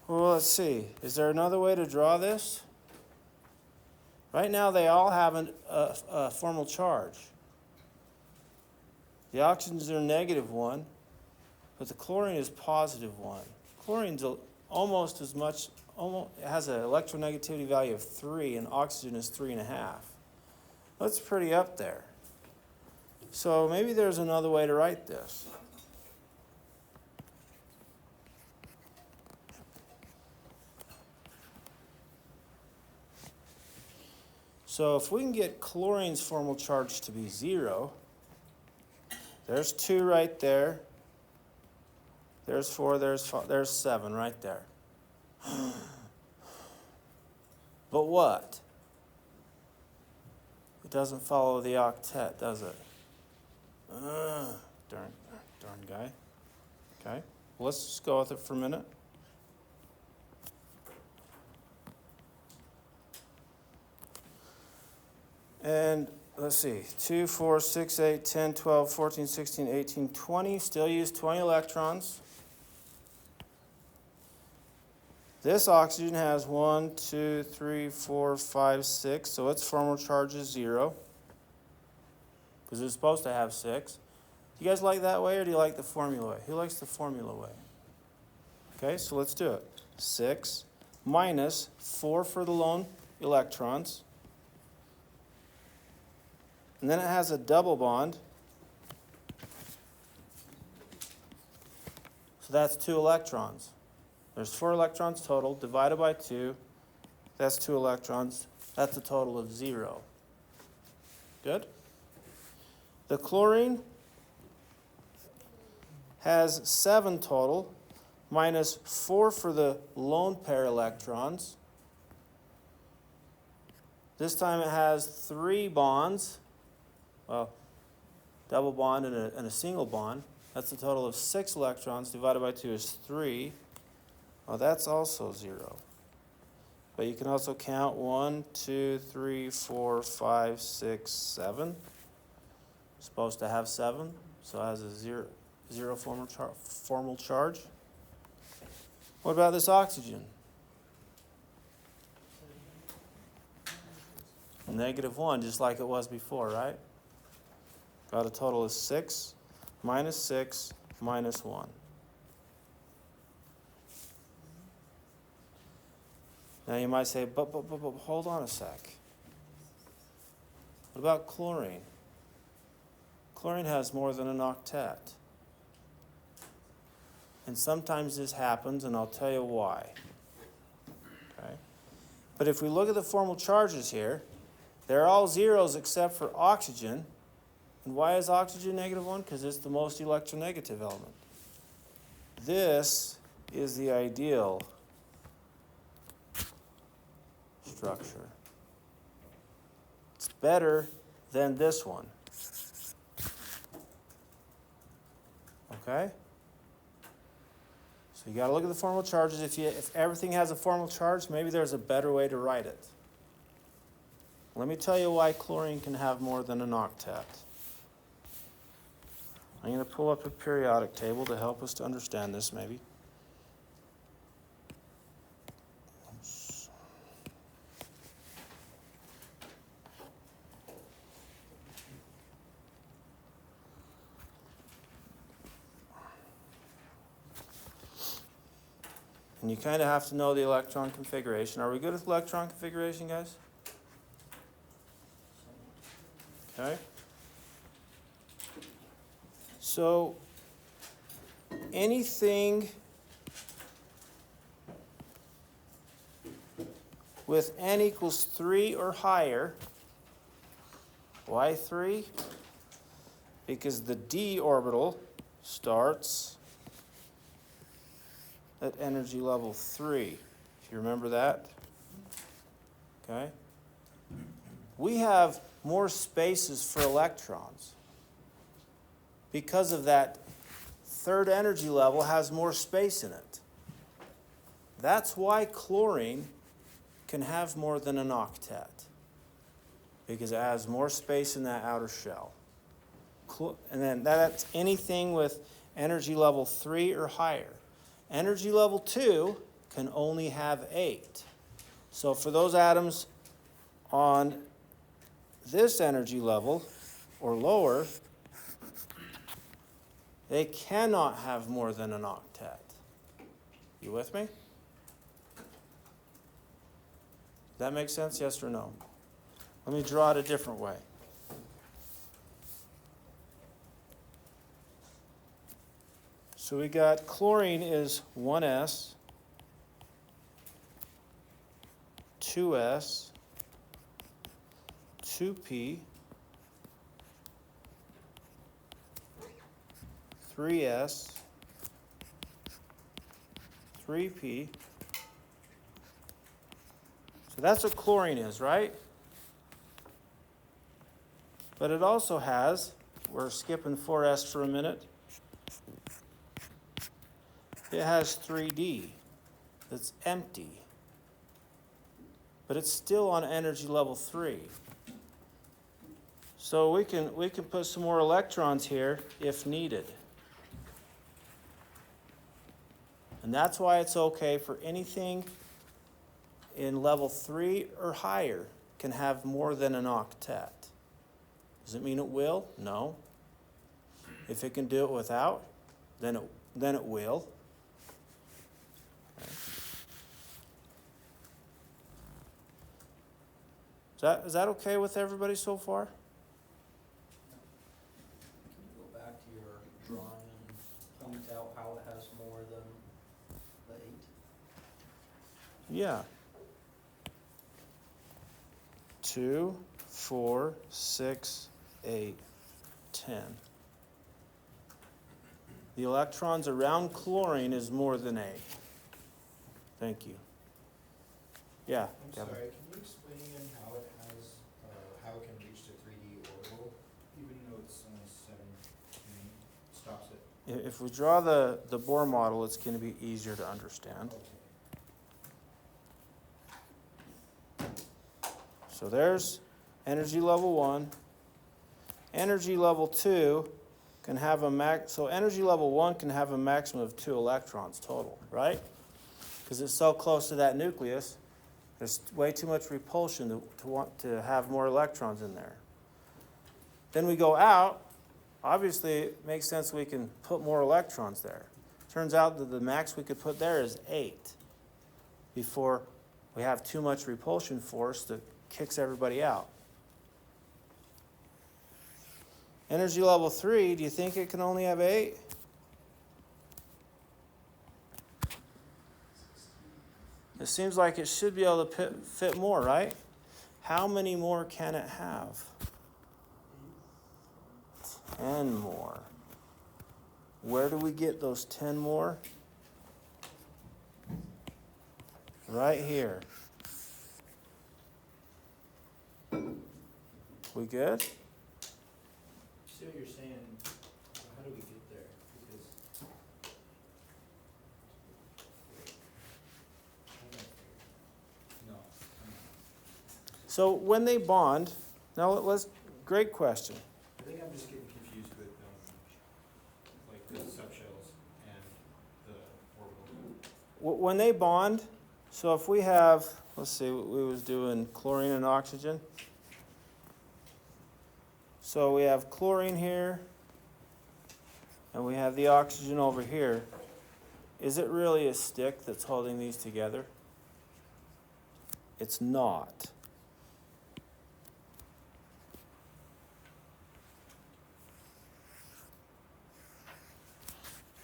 Well, let's see. Is there another way to draw this? Right now, they all have a formal charge. The oxygens are -1, but the chlorine is +1. Chlorine's almost as much, almost has an electronegativity value of 3, and oxygen is 3.5. That's pretty up there. So maybe there's another way to write this. So if we can get chlorine's formal charge to be 0, there's 2 right there. There's 4, there's 7 right there. But what? It doesn't follow the octet, does it? Darn guy. Okay, well, let's just go with it for a minute. And let's see, 2, 4, 6, 8, 10, 12, 14, 16, 18, 20. Still use 20 electrons. This oxygen has 1, 2, 3, 4, 5, 6. So its formal charge is 0. Because it's supposed to have 6. Do you guys like that way, or do you like the formula way? Who likes the formula way? Okay, so let's do it. 6 minus 4 for the lone electrons. And then it has a double bond. So that's 2 electrons. There's 4 electrons total, divided by 2. That's 2 electrons. That's a total of 0. Good? The chlorine has 7 total, minus 4 for the lone pair electrons. This time it has 3 bonds. Well, double bond and a single bond. That's a total of 6 electrons. Divided by 2 is 3. Well, that's also 0. But you can also count 1, 2, 3, 4, 5, 6, 7. It's supposed to have 7, so it has a 0 formal charge. What about this oxygen? -1, just like it was before, right? Got a total of 6 minus 6 minus 1. Now you might say, but hold on a sec. What about chlorine? Chlorine has more than an octet. And sometimes this happens, and I'll tell you why. Okay? But if we look at the formal charges here, they're all zeros except for oxygen. And why is oxygen -1? Because it's the most electronegative element. This is the ideal structure. It's better than this one. Okay? So you got to look at the formal charges. If everything has a formal charge, maybe there's a better way to write it. Let me tell you why chlorine can have more than an octet. I'm going to pull up a periodic table to help us to understand this, maybe. Oops. And you kind of have to know the electron configuration. Are we good with electron configuration, guys? Okay. So anything with n equals 3 or higher, why 3? Because the d orbital starts at energy level 3. If you remember that. Okay? We have more spaces for electrons. Because of that, third energy level has more space in it. That's why chlorine can have more than an octet. because it has more space in that outer shell. And then that's anything with energy level 3 or higher. Energy level 2 can only have 8. So for those atoms on this energy level or lower, they cannot have more than an octet. You with me? Does that make sense, yes or no? Let me draw it a different way. So we got chlorine is 1s, 2s, 2p, 3s, 3p. So that's what chlorine is, right? But it also has, we're skipping 4s for a minute, it has 3d that's empty. But it's still on energy level 3. So we can put some more electrons here if needed. And that's why it's okay for anything in level 3 or higher can have more than an octet. Does it mean it will? No. If it can do it without, then it will. Okay. Is that okay with everybody so far? Can you go back to your drawing and point out how it has more than the 8? Yeah. 2, 4, 6, 8, 10. The electrons around chlorine is more than 8. Thank you. Yeah, I'm Kevin. sorry, can you explain again how it has, how it can reach the 3D orbital, even though it's only 7 stops it? If we draw the Bohr model, it's going to be easier to understand. Okay. So there's energy level 1. Energy level 2 can have so energy level 1 can have a maximum of 2 electrons total, right? Because it's so close to that nucleus, there's way too much repulsion to want to have more electrons in there. Then we go out, obviously it makes sense we can put more electrons there. Turns out that the max we could put there is 8 before we have too much repulsion force that kicks everybody out. Energy level 3, do you think it can only have 8? It seems like it should be able to fit more, right? How many more can it have? 10 more. Where do we get those 10 more? Right here. We good? See what you're saying, how do we get there? Because no, I'm not. So when they bond, now great question. I think I'm just getting confused with, like the subshells and the orbital. When they bond, so if we have, let's see, we was doing chlorine and oxygen. So we have chlorine here, and we have the oxygen over here. Is it really a stick that's holding these together? It's not.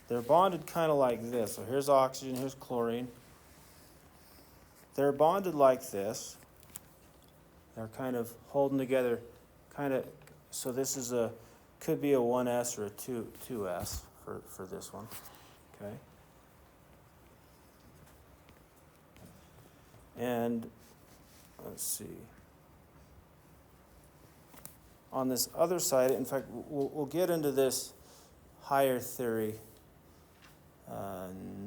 They're bonded kind of like this. So here's oxygen, here's chlorine. They're bonded like this. They're kind of holding together, kind of. So this is could be a 1s or a 2s for this one, okay? And let's see. On this other side, in fact, we'll get into this higher theory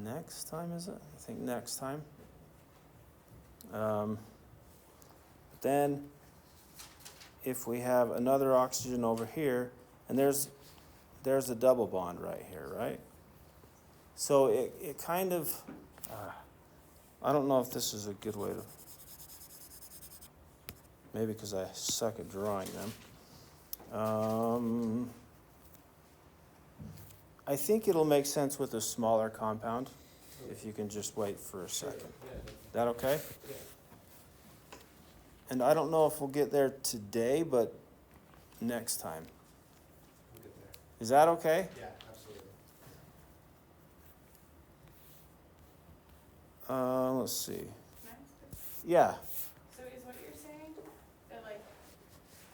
next time, is it? I think next time. Then if we have another oxygen over here, and there's a double bond right here, right? So it kind of, I don't know if this is a good way to, maybe because I suck at drawing them. I think it'll make sense with a smaller compound, if you can just wait for a second. That okay? Yeah. And I don't know if we'll get there today, but next time. We'll get there. Is that okay? Yeah, absolutely. Let's see. Can I ask a- Yeah, So is what you're saying that like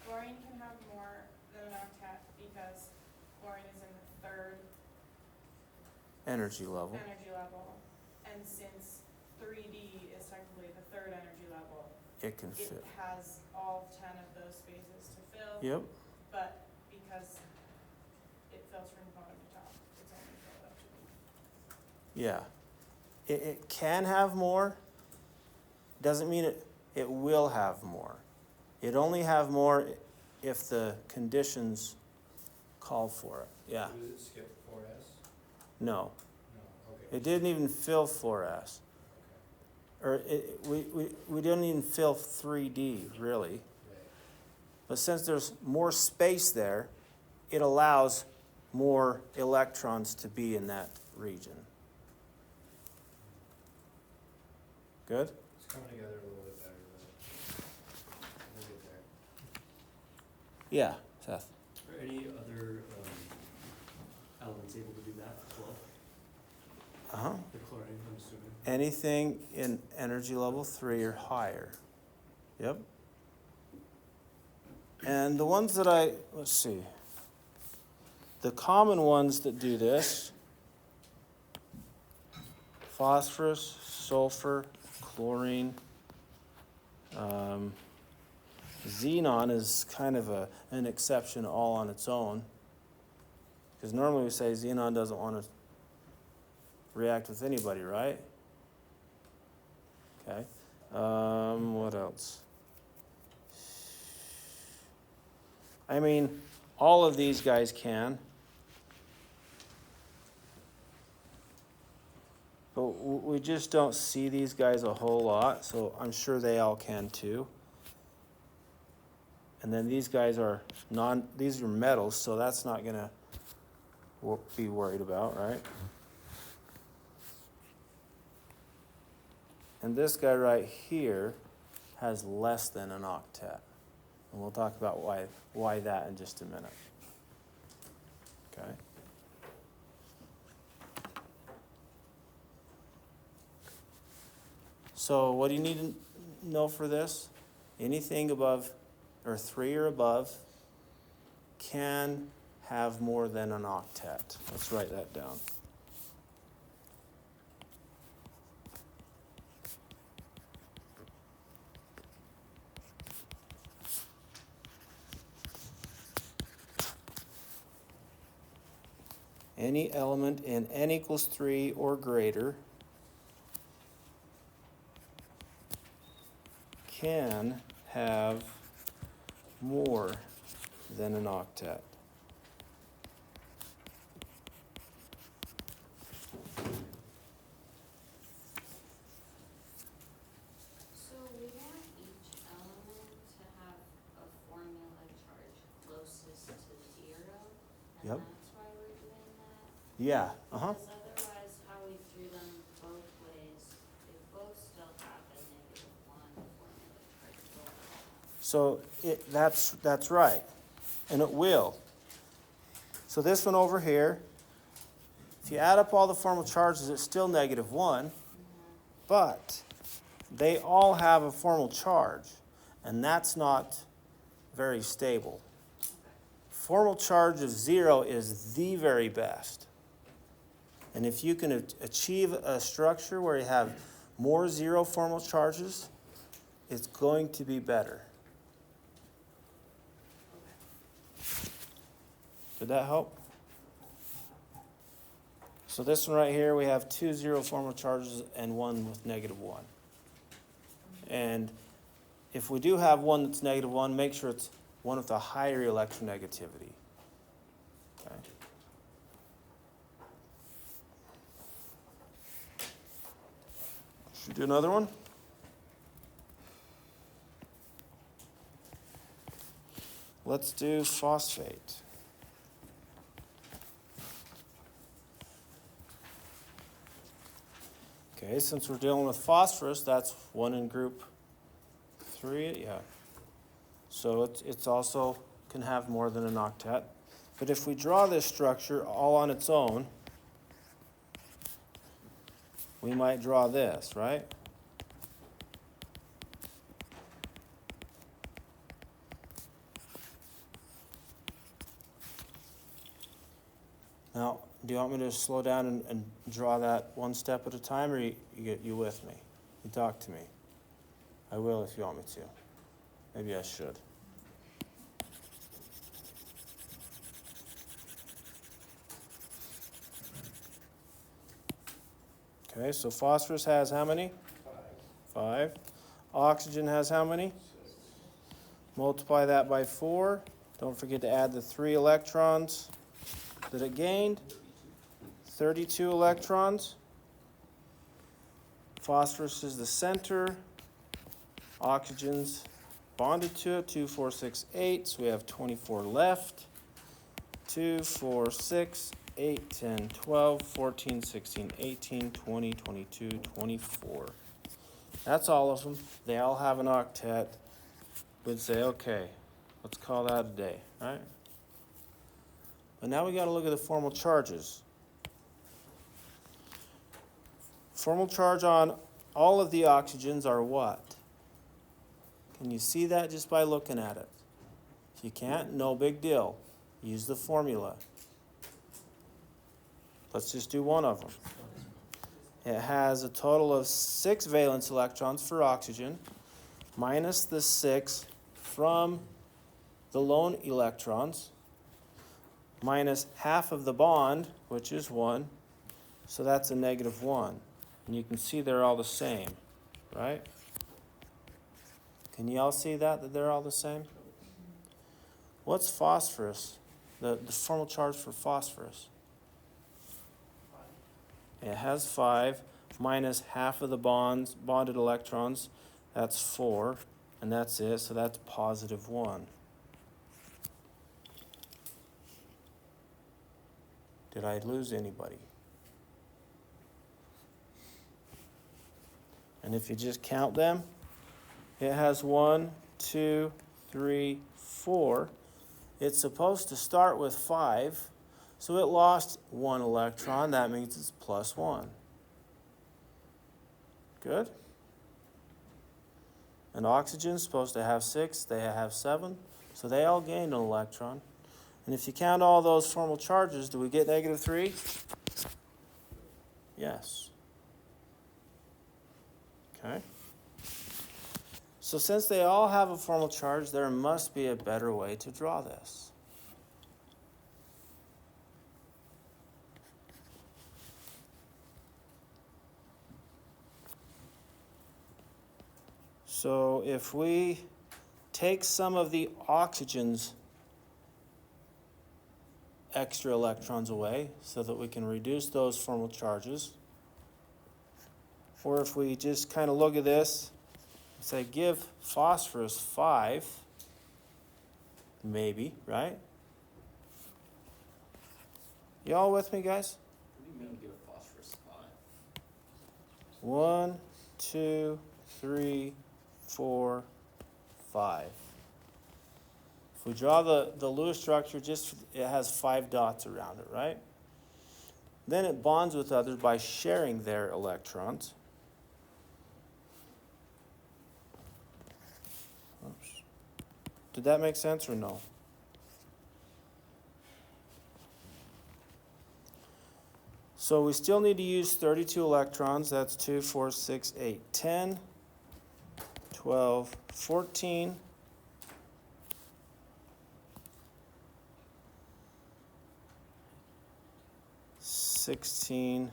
chlorine can have more than an octet because chlorine is in the third energy level. energy level, and since 3D is technically the third energy level, It can it fit. has all 10 of those spaces to fill, Yep. but because it fills from bottom to top, it's only filled up to the Yeah. It can have more. Doesn't mean it will have more. It only have more if the conditions call for it. Yeah. Did it skip 4S? No. No, okay. It didn't even fill 4S. Or we didn't even fill 3D, really. Right. But since there's more space there, it allows more electrons to be in that region. Good? It's coming together a little bit better, but we'll get there. Yeah, Seth. Are any other elements able to do that as well? Uh-huh. The chlorine, I'm assuming. Anything in energy level 3 or higher. Yep. And the ones that let's see. The common ones that do this: phosphorus, sulfur, chlorine. Xenon is kind of an exception all on its own. Because normally we say xenon doesn't want to react with anybody, right? Okay. What else? I mean, all of these guys can. But we just don't see these guys a whole lot, so I'm sure they all can too. And then these guys are these are metals, so that's not gonna be worried about, right? And this guy right here has less than an octet. And we'll talk about why that in just a minute. Okay? So what do you need to know for this? Anything above, or 3 or above, can have more than an octet. Let's write that down. Any element in n equals 3 or greater can have more than an octet. So we want each element to have a formula charge closest to 0, and Yep. that's why we're doing that? Yeah, uh-huh. Because otherwise, how we threw them both ways, they both still have a -1 formula charge. So that's right, and it will. So this one over here, if you add up all the formal charges, it's still -1, but they all have a formal charge, and that's not very stable. Formal charge of 0 is the very best. And if you can achieve a structure where you have more 0 formal charges, it's going to be better. Did that help? So this one right here, we have 2 0 formal charges and 1 with -1. And if we do have one that's -1, make sure it's one with a higher electronegativity. Okay. Should we do another one? Let's do phosphate. Okay, since we're dealing with phosphorus, that's one in group 3, yeah. So it's also can have more than an octet. But if we draw this structure all on its own, we might draw this, right? Now, do you want me to slow down and draw that one step at a time, or you with me? You talk to me. I will if you want me to. Maybe I should. Okay, so phosphorus has how many? 5. Oxygen has how many? 6. Multiply that by 4. Don't forget to add the 3 electrons that it gained. 32 electrons. Phosphorus is the center. Oxygen's bonded to it, 2, 4, 6, 8. So we have 24 left. 2, 4, 6, 8, 10, 12, 14, 16, 18, 20, 22, 24. That's all of them. They all have an octet. We'd say, okay, let's call that a day, right? But now we got to look at the formal charges. Formal charge on all of the oxygens are what? Can you see that just by looking at it? If you can't, no big deal. Use the formula. Let's just do one of them. It has a total of 6 valence electrons for oxygen, minus the 6 from the lone electrons, minus half of the bond, which is 1, so that's a -1. And you can see they're all the same, right? Can you all see that they're all the same? What's phosphorus? The formal charge for phosphorus? It has 5 minus half of the bonded electrons. That's 4, and that's it, so that's +1. Did I lose anybody? And if you just count them, it has 1, 2, 3, 4. It's supposed to start with 5, so it lost 1 electron. That means it's +1. Good? And oxygen's supposed to have 6. They have 7, so they all gained an electron. And if you count all those formal charges, do we get -3? Yes. Okay. So since they all have a formal charge, there must be a better way to draw this. So if we take some of the oxygen's extra electrons away so that we can reduce those formal charges, or if we just kind of look at this and say, give phosphorus 5, maybe, right? You all with me, guys? What do you mean give phosphorus 5? 1, 2, 3, 4, 5. If we draw the Lewis structure, it has 5 dots around it, right? Then it bonds with others by sharing their electrons. Oops. Did that make sense or no? So we still need to use 32 electrons. That's 2, 4, 6, 8, 10, 12, 14, 16,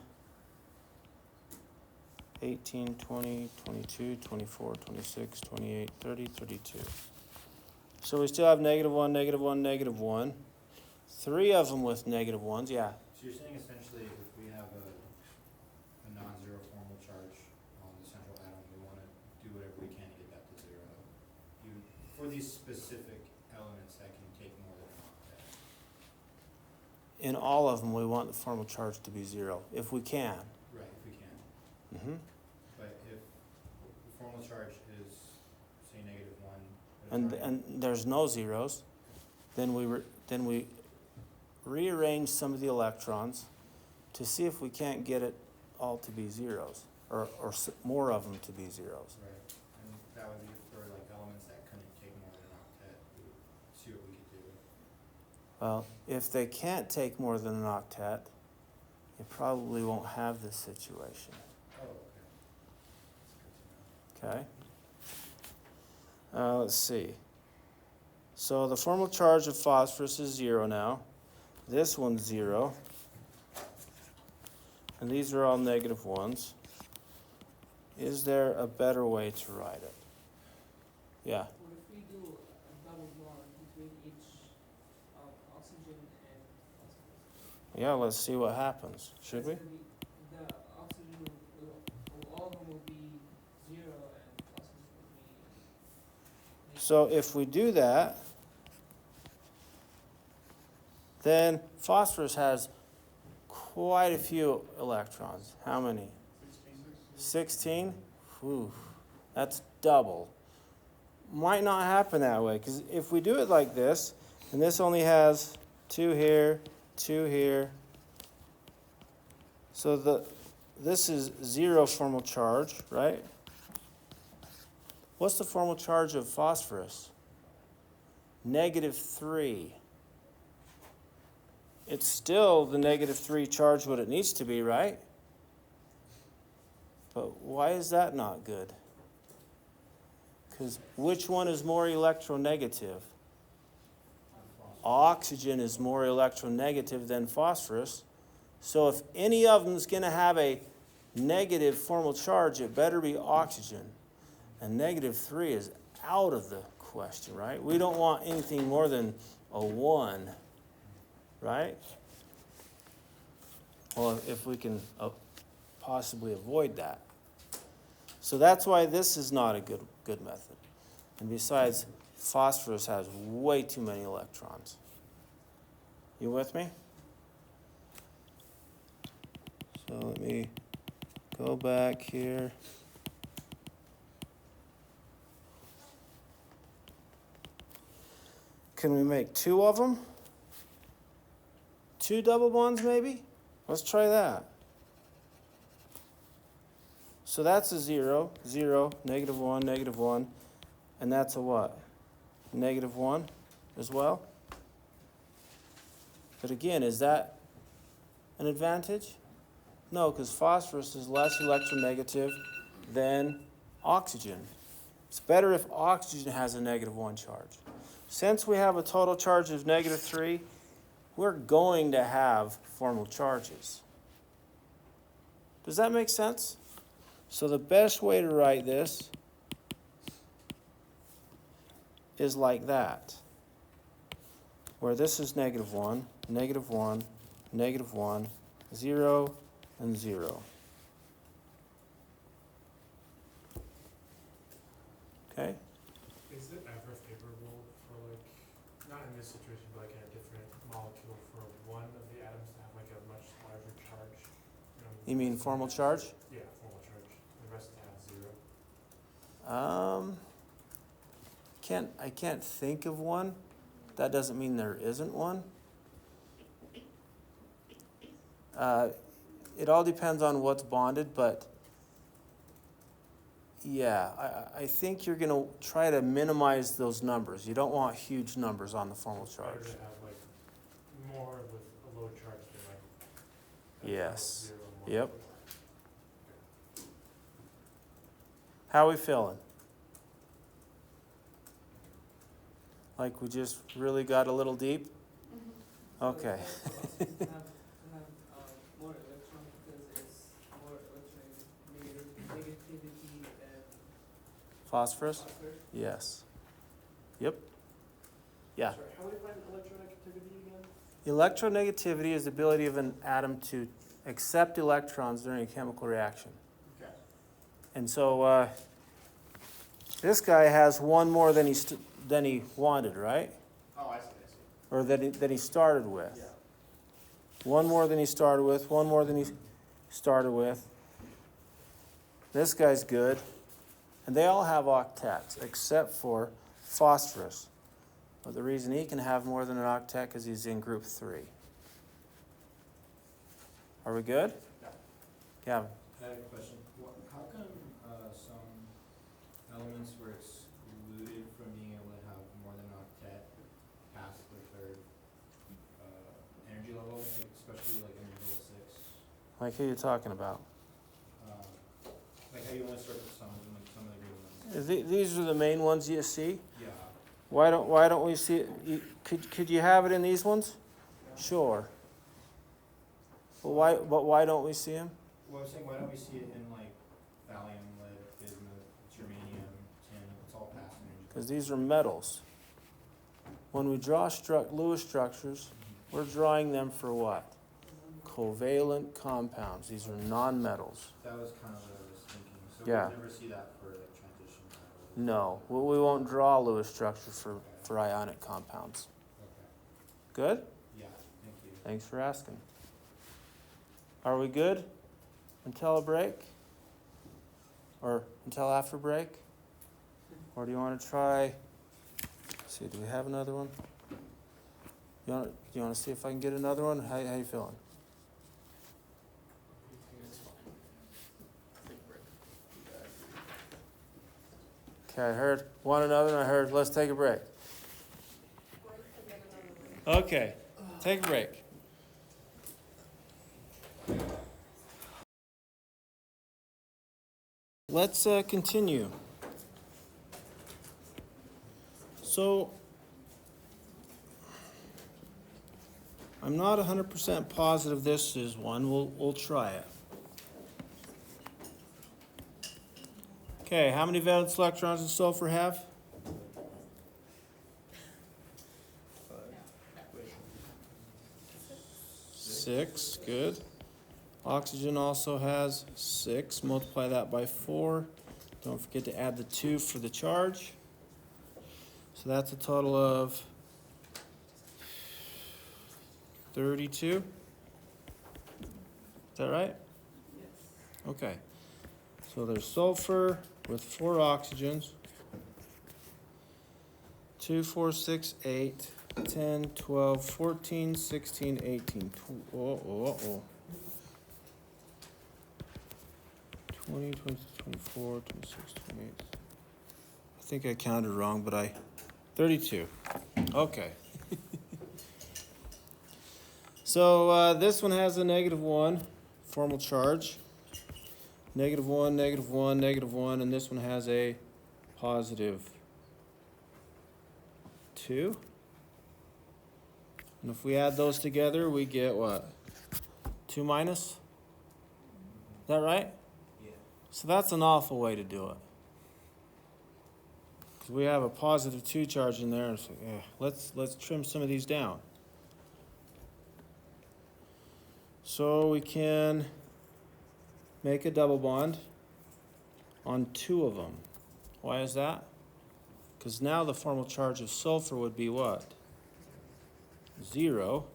18, 20, 22, 24, 26, 28, 30, 32. So we still have negative one, negative one, negative one. 3 of them with negative ones, yeah. So you're saying essentially if we have a non-zero formal charge on the central atom, we wanna do whatever we can to get that to 0. For these specific elements that can take more than an octet. In all of them, we want the formal charge to be 0, if we can. Right, if we can. Mm-hmm. But if the formal charge is, say, negative 1. And there's no zeros, then we rearrange some of the electrons to see if we can't get it all to be zeros, or more of them to be zeros. Right, and that would be for like elements that couldn't take more than an octet, we would see what we could do. Well, if they can't take more than an octet, you probably won't have this situation, Oh, okay. That's good to know. okay? Let's see. So the formal charge of phosphorus is 0 now. This one's 0. And these are all negative ones. Is there a better way to write it? Yeah. What if we do a double bond between each oxygen and phosphorus? Yeah, let's see what happens. Should we? The oxygen all of them will be 0 and phosphorus will be. So if we do that, then phosphorus has quite a few electrons. How many? 16? Whew, that's double. Might not happen that way, because if we do it like this, and this only has 2 here, 2 here, so this is 0 formal charge, right? What's the formal charge of phosphorus? -3. It's still the -3 charge what it needs to be, right? But why is that not good? Because which one is more electronegative? Oxygen is more electronegative than phosphorus. So if any of them is going to have a negative formal charge, it better be oxygen. And -3 is out of the question, right? We don't want anything more than a 1, right? Well, if we can possibly avoid that. So that's why this is not a good method. And besides, phosphorus has way too many electrons. You with me? So let me go back here. Can we make 2 of them? 2 double bonds maybe? Let's try that. So that's a 0, 0, -1, -1, and that's a what? -1 as well? But again, is that an advantage? No, because phosphorus is less electronegative than oxygen. It's better if oxygen has a -1 charge. Since we have a total charge of -3, we're going to have formal charges. Does that make sense? So the best way to write this is like that, where this is -1, -1, -1, 0, and 0. Okay? Is it ever favorable for not in this situation, but in a different molecule for one of the atoms to have a much larger charge? You mean formal charge? Yeah, formal charge. The rest to have 0. I can't think of one. That doesn't mean there isn't one. It all depends on what's bonded, but yeah, I think you're going to try to minimize those numbers. You don't want huge numbers on the formal It's better charge. to have more with a low charge than Yes. 0 more. Yep. How are we feeling? Like we just really got a little deep? Okay. Have more electrons because it's more electronegativity than Phosphorus? phosphorus. Yes. Yep. Yeah. Sorry, how do we find electronegativity again? Electronegativity is the ability of an atom to accept electrons during a chemical reaction. Okay. And so this guy has one more than he wanted, right? Oh, I see. Or than he started with. Yeah. One more than he started with, one more than he started with. This guy's good. And they all have octets, except for phosphorus. But the reason he can have more than an octet is he's in group 3. Are we good? Yeah. Gavin? I have a question. How come some elements were excluded from being able to have more than an octet past the third energy level, like especially like energy level 6? Like who are you talking about? Like how you only start with some of them, like some of the green ones. These are the main ones you see. Yeah. Why don't we see it? Could you have it in these ones? Sure. But why don't we see them? Well, I was saying, why don't we see it in like thallium, lead, bismuth, germanium, tin? It's all past energy. Because these are metals. When we draw Lewis structures, we're drawing them for what? Covalent compounds. These are non-metals. That was kind of what I was thinking. So Yeah. we'll never see that for like transition. No, we won't draw Lewis structures for ionic compounds. Okay. Good? Yeah, thank you. Thanks for asking. Are we good until a break? Or until after break? Or do you want to try, let's see, do we have another one? Do you want to see if I can get another one? How you feeling? It's fine. Take a break. Okay, I heard one another, and I heard let's take a break. Okay, take a break. Let's continue. So, I'm not 100% positive this is one. We'll try it. Okay, how many valence electrons does sulfur have? 6, good. Oxygen also has 6. Multiply that by 4. Don't forget to add the 2 for the charge. So that's a total of 32. Is that right? Yes. Okay. So there's sulfur with 4 oxygens. 2, 4, 6, 8, 10, 12, 14, 16, 18. 20, 22, 24, 26, 28. I think I counted wrong, but 32. Okay. So this one has a -1 formal charge. -1, -1, -1, and this one has a +2. And if we add those together, we get what? 2 minus? Is that right? Yeah. So that's an awful way to do it. Because we have a +2 charge in there. And it's like, let's trim some of these down. So we can make a double bond on 2 of them. Why is that? Because now the formal charge of sulfur would be what? 0.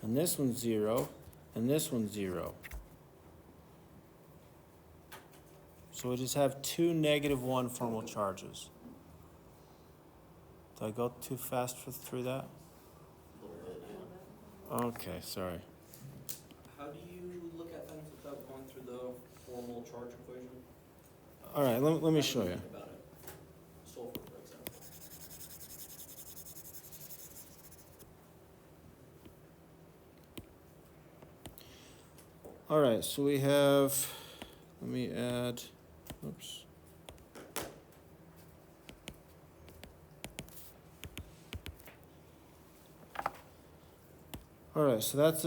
And this one's 0. And this one's 0. So we just have 2 -1 formal charges. Did I go too fast through that? A little bit, yeah. Okay, sorry. How do you look at things without going through the formal charge equation? All right, let me How do show you. think about it? Sulfur, for example. All right, so we have, let me add, oops. All right, so that's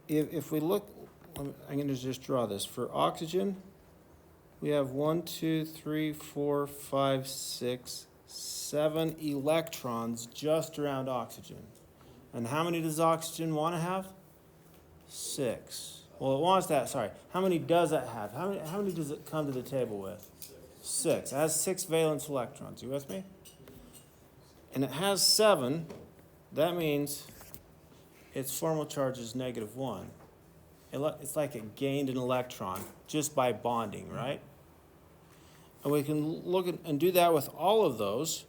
if we look, I'm going to just draw this. For oxygen, we have 1, 2, 3, 4, 5, 6, 7 electrons just around oxygen. And how many does oxygen want to have? 6. Well, it wants that, sorry. How many does it have? How many does it come to the table with? 6. It has 6 valence electrons. You with me? And it has 7. That means its formal charge is -1. It's like it gained an electron just by bonding, right? And we can look at and do that with all of those.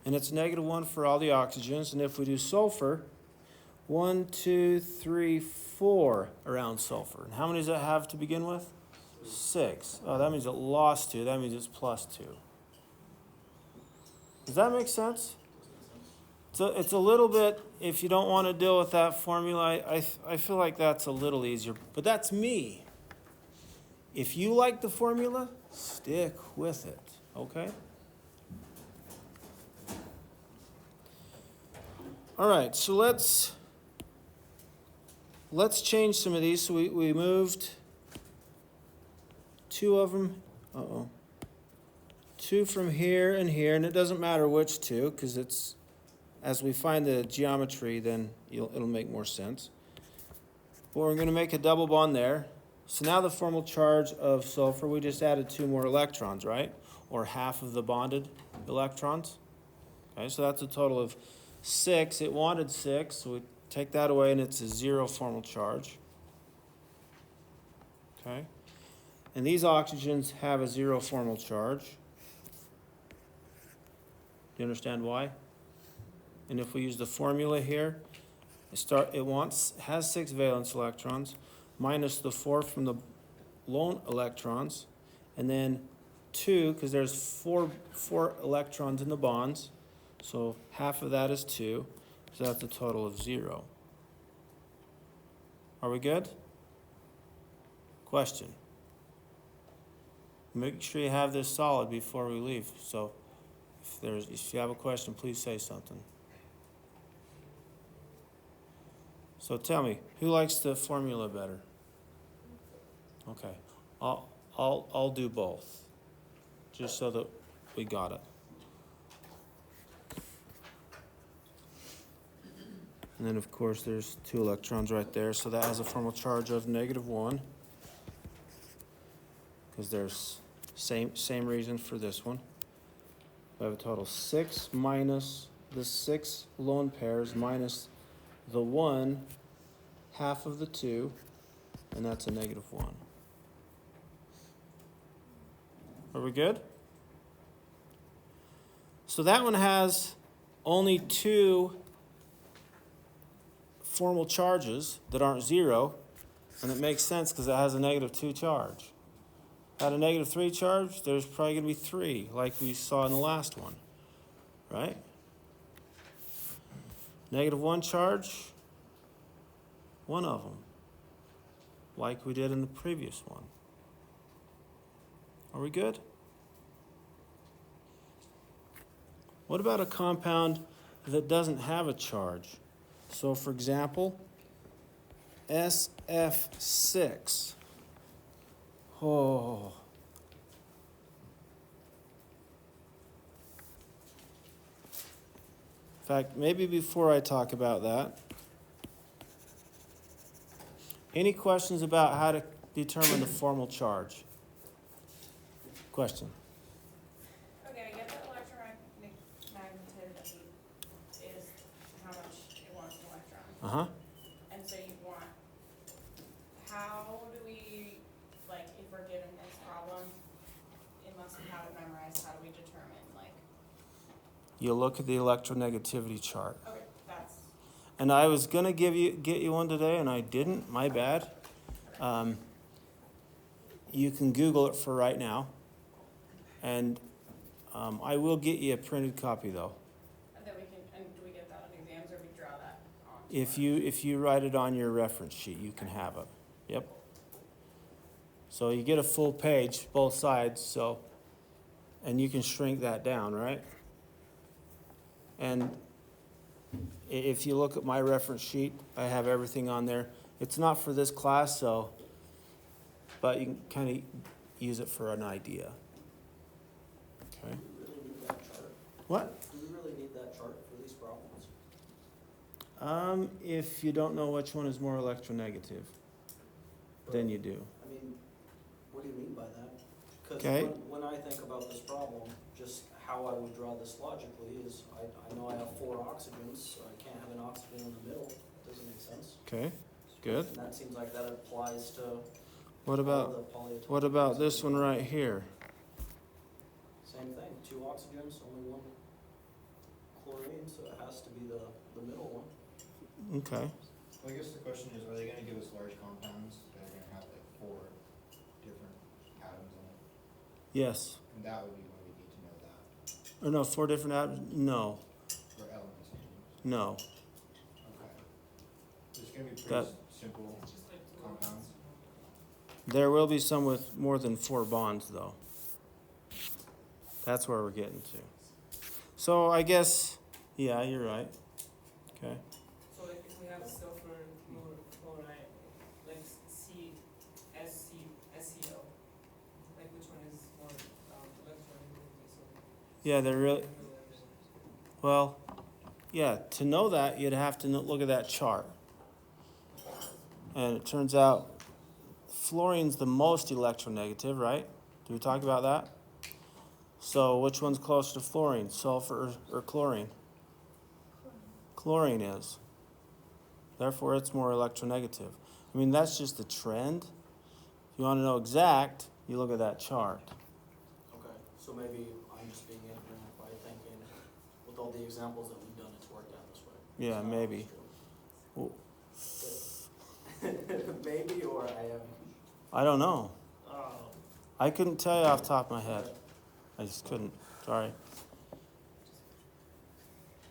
And it's -1 for all the oxygens. And if we do sulfur, 1, 2, 3, 4 around sulfur. And how many does it have to begin with? 6. Oh, that means it lost 2. That means it's +2. Does that make sense? So it's a little bit, if you don't want to deal with that formula, I feel like that's a little easier. But that's me. If you like the formula, stick with it, okay? All right, so let's change some of these. So we moved 2 of them. Uh-oh. 2 from here and here, and it doesn't matter which 2, because it's, as we find the geometry, then it'll make more sense. But we're going to make a double bond there. So now the formal charge of sulfur, we just added 2 more electrons, right? Or half of the bonded electrons. Okay, so that's a total of 6. It wanted 6, so we take that away, and it's a 0 formal charge. Okay? And these oxygens have a 0 formal charge. Do you understand why? And if we use the formula here, has 6 valence electrons, minus the 4 from the lone electrons, and then 2, because there's 4 electrons in the bonds, so half of that is 2, so that's a total of 0. Are we good? Question. Make sure you have this solid before we leave. So if you have a question, please say something. So tell me, who likes the formula better? Okay, I'll do both, just so that we got it. And then of course there's 2 electrons right there, so that has a formal charge of -1, because there's same reason for this one. We have a total 6 minus the 6 lone pairs minus the 1 half of the 2, and that's a -1. Are we good? So that one has only 2 formal charges that aren't 0, and it makes sense because it has a -2 charge. At a -3 charge, there's probably going to be 3, like we saw in the last one, right? -1 charge, 1 of them, like we did in the previous one. Are we good? What about a compound that doesn't have a charge? So, for example, SF6. Oh. In fact, maybe before I talk about that, any questions about how to determine the formal charge? Question? Okay, I get that electromagnetic magnetization is how much it wants an electron. Uh-huh. And so you want, how do we, like, if we're given this problem, unless we have it memorized, how do we determine, like, You look at the electronegativity chart. okay, that's, And I was gonna get you one today, and I didn't. My bad. You can Google it for right now, and I will get you a printed copy though. and then we can, and do we get that on exams, or we draw that on? If you write it on your reference sheet, you can have it. Yep. So you get a full page, both sides. So, and you can shrink that down, right? And if you look at my reference sheet, I have everything on there. It's not for this class, so, but you can kind of use it for an idea. Okay. Do we really need that chart? What? Do we really need that chart for these problems? If you don't know which one is more electronegative, then you do. I mean, what do you mean by that? Because Okay. when I think about this problem, just how I would draw this logically is, I know I have 4 oxygens, so I can't have an oxygen in the middle. Doesn't make sense. Okay, good. And that seems like that applies to What all about, the polyatomic what about this oxygens. one right here? Same thing, 2 oxygens, only 1 chlorine, so it has to be the middle one. Okay. Well, I guess the question is, are they gonna give us large compounds that are gonna have like 4 different atoms in it? Yes. And that would be when we need to know that, Or no, 4 different atoms? No, or elements, I mean. no. Okay. It's gonna be That- pretty simple It's just like two compounds. There will be some with more than 4 bonds, though. That's where we're getting to. So I guess, yeah, you're right. Okay. So like if we have sulfur chloride, like SCO, like which one is more electronegative? So Yeah, they're really, well, yeah, to know that, you'd have to look at that chart. And it turns out fluorine's the most electronegative, right? Did we talk about that? So which one's closer to fluorine, sulfur or chlorine? Chlorine is. Therefore, it's more electronegative. I mean, that's just the trend. If you want to know exact, you look at that chart. Okay, so maybe I'm just being ignorant by thinking, with all the examples that we've done, it's worked out this way. Yeah, It's not maybe. always true. Maybe, or I am. I don't know. Oh. I couldn't tell you off the top of my head. I just couldn't. Sorry.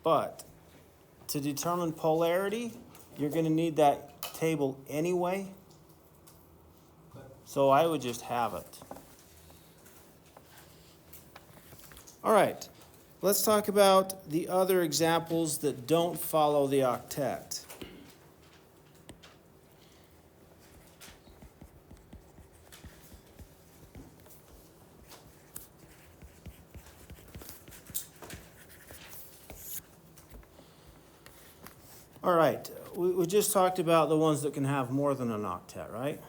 But to determine polarity, you're going to need that table anyway. So I would just have it. All right. Let's talk about the other examples that don't follow the octet. All right, we just talked about the ones that can have more than an octet, right?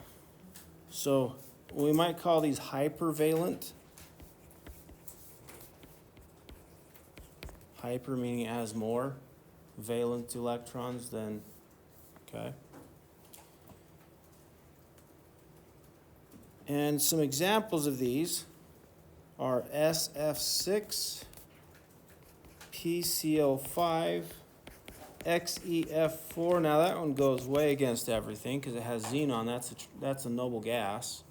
So we might call these hypervalent. Hyper meaning it has more valent electrons than, okay? And some examples of these are SF6, PCO5, XEF4. Now that one goes way against everything because it has xenon. That's a noble gas.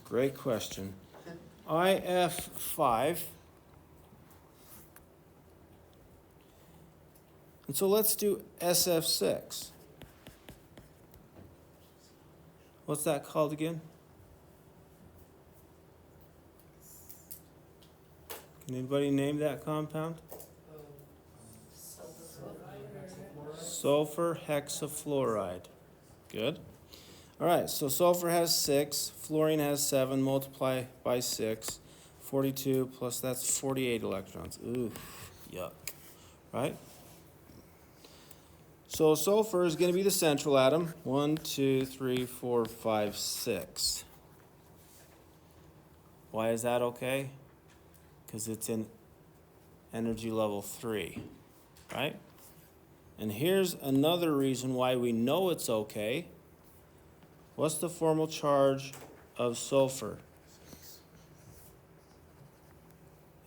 Great question. IF5. And so let's do SF6. What's that called again? Can anybody name that compound? Sulfur hexafluoride. Good. All right, so sulfur has 6, fluorine has 7, multiply by 6, 42 plus that's 48 electrons. Ooh, yuck. Right? So sulfur is going to be the central atom. 1, 2, 3, 4, 5, 6. Why is that okay? Because it's in energy level 3, right? And here's another reason why we know it's okay. What's the formal charge of sulfur?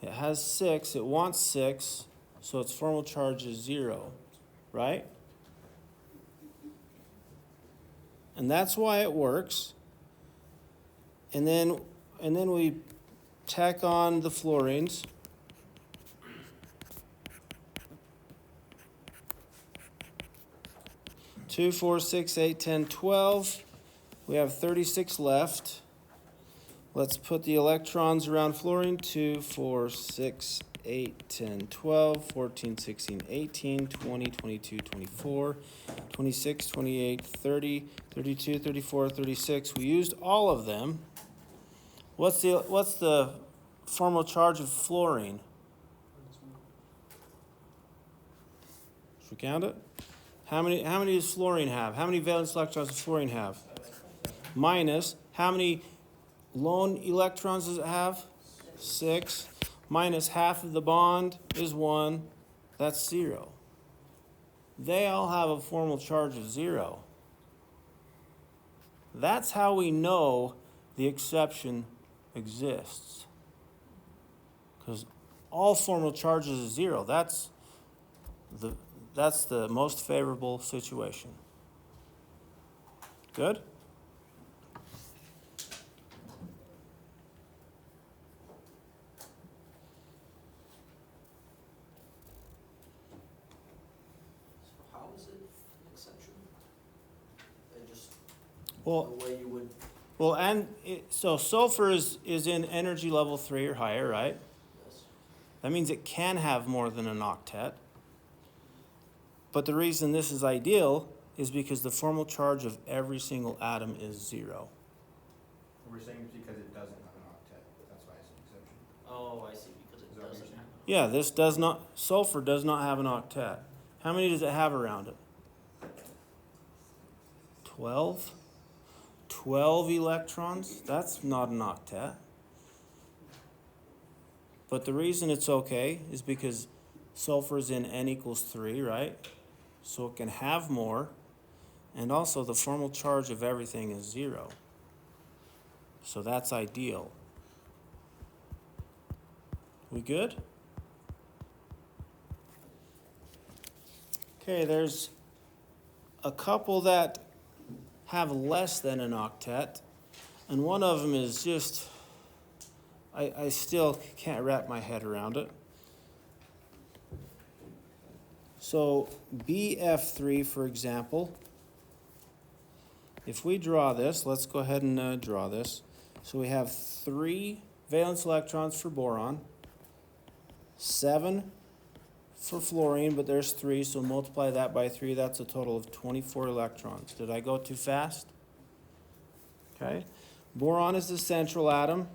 It has 6, it wants 6, so its formal charge is 0, right? And that's why it works. And then we tack on the fluorines. Two, 4, 6, 8, 10, 12. We have 36 left. Let's put the electrons around fluorine. 2, 4, 6, 8, 10, 12, 14, 16, 18, 20, 22, 24, 26, 28, 30, 32, 34, 36. We used all of them. What's the formal charge of fluorine? Should we count it? How many does fluorine have? How many valence electrons does fluorine have? Minus, how many lone electrons does it have? 6. Minus half of the bond is 1. That's 0. They all have a formal charge of 0. That's how we know the exception exists. Because all formal charges is 0. That's the most favorable situation. Good? So how is it an exception? They just, Well, the way you would, so sulfur is in energy level 3 or higher, right? yes, That means it can have more than an octet. But the reason this is ideal is because the formal charge of every single atom is 0. We're saying it's because it doesn't have an octet, that's why it's an exception. oh, I see, because Is it that what you're doesn't saying? have. Yeah, sulfur does not have an octet. How many does it have around it? 12? 12 electrons? That's not an octet. But the reason it's okay is because sulfur is in N equals 3, right? So it can have more. And also the formal charge of everything is 0. So that's ideal. We good? Okay, there's a couple that have less than an octet, and one of them is just, I still can't wrap my head around it. So BF3, for example, if we draw this, let's go ahead and draw this. So we have 3 valence electrons for boron, 7 for fluorine, but there's 3, so multiply that by 3, that's a total of 24 electrons. Did I go too fast? Okay. Boron is the central atom.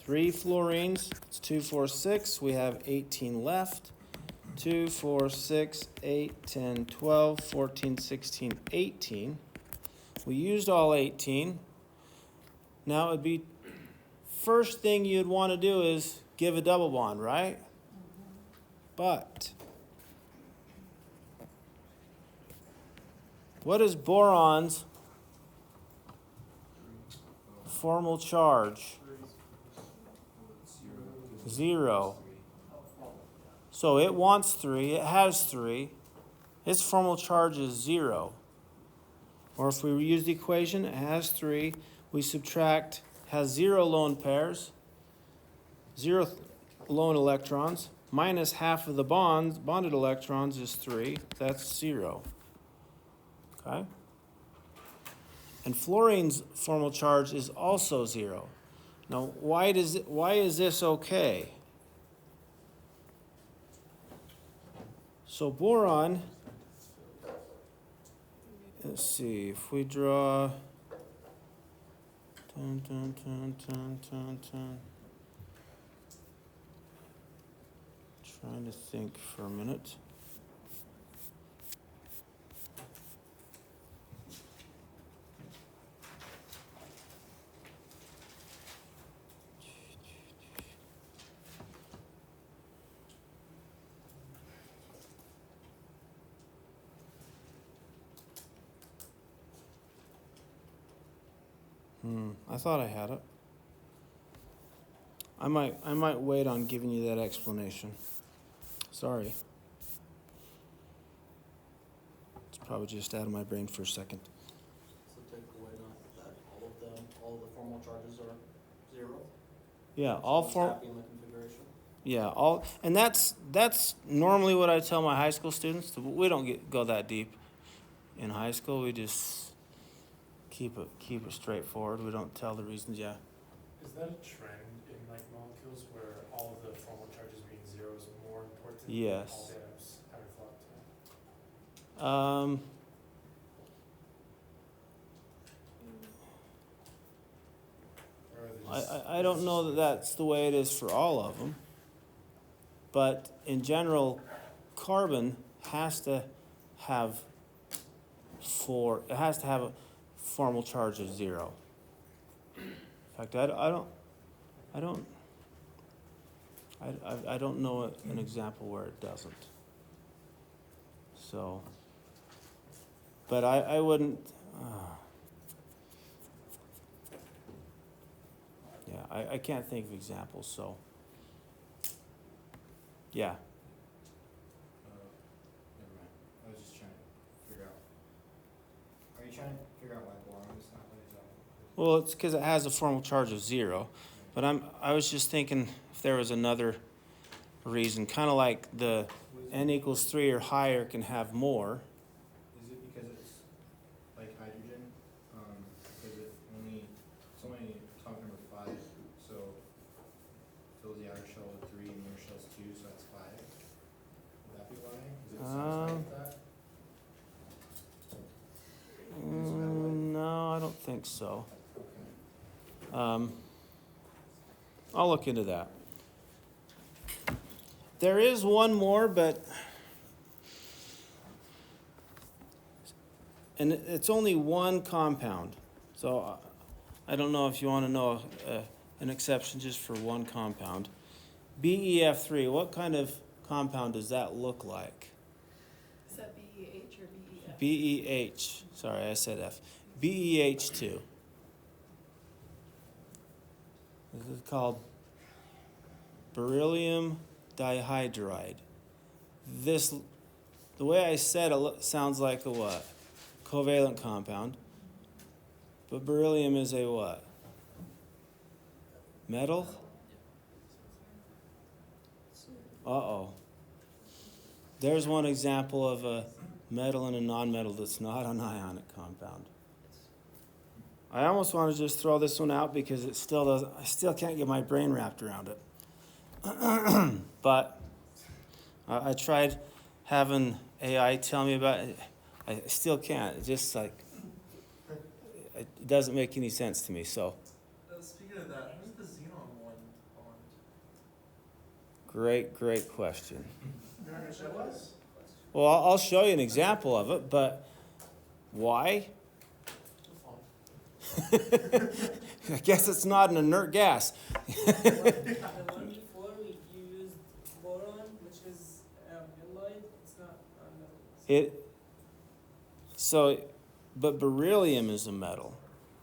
3 fluorines, it's 2, 4, 6. We have 18 left. 2, 4, 6, 8, 10, 12, 14, 16, 18. We used all 18. Now it would be, first thing you'd want to do is give a double bond, right? But what is boron's formal charge? 0. So it wants 3, it has 3. Its formal charge is 0. Or if we use the equation, it has 3. We subtract, has 0 lone pairs, 0 lone electrons, minus half of the bonded electrons is 3. That's 0. Okay? And fluorine's formal charge is also 0. Now, why is this okay? So boron, let's see, if we draw, trying to think for a minute. I thought I had it. I might wait on giving you that explanation. Sorry. It's probably just out of my brain for a second. So take away that all of the formal charges are 0? Yeah, So all it's four. happy in the configuration? Yeah, and that's normally what I tell my high school students. We don't go that deep in high school. We just keep it straightforward. We don't tell the reasons. Yeah. Is that a trend in like molecules where all of the Yes. all the atoms have reflect. Or are they just- I don't know that that's the way it is for all of them. But in general, carbon has to have a formal charge of 0. In fact, I don't know an example where it doesn't. So, but I wouldn't, yeah, I can't think of examples, so, yeah. Never mind. I was just trying to figure out. Are you trying to figure out why boron is not what it's on? Well, it's because it has a formal charge of 0. But I was just thinking if there was another reason, kind of like the n equals 3 or higher can have more. Is it because it's like hydrogen? Because it's only atomic number 5, so fills the outer shell with 3 and the inner shell's 2, so that's 5. Would that be why? Is it satisfied with that? No, I don't think so. Okay. I'll look into that. There is one more, and it's only one compound. So I don't know if you want to know an exception just for one compound. BEF3, what kind of compound does that look like? Is that BEH or BEF? BEH, sorry, I said F. BEH2. This is called beryllium dihydride. The way I said it sounds like a what? Covalent compound. But beryllium is a what? Metal? Uh-oh. There's one example of a metal and a non-metal that's not an ionic compound. I almost want to just throw this one out because I still can't get my brain wrapped around it. But I tried having AI tell me about it. I still can't. It just it doesn't make any sense to me. So Speaking of that, who's the xenon one bond? great question. You're not gonna show us? Well, I'll show you an example of it, but why? I guess it's not an inert gas. The one before you used boron, which is alloyed. It's not metal. But beryllium is a metal.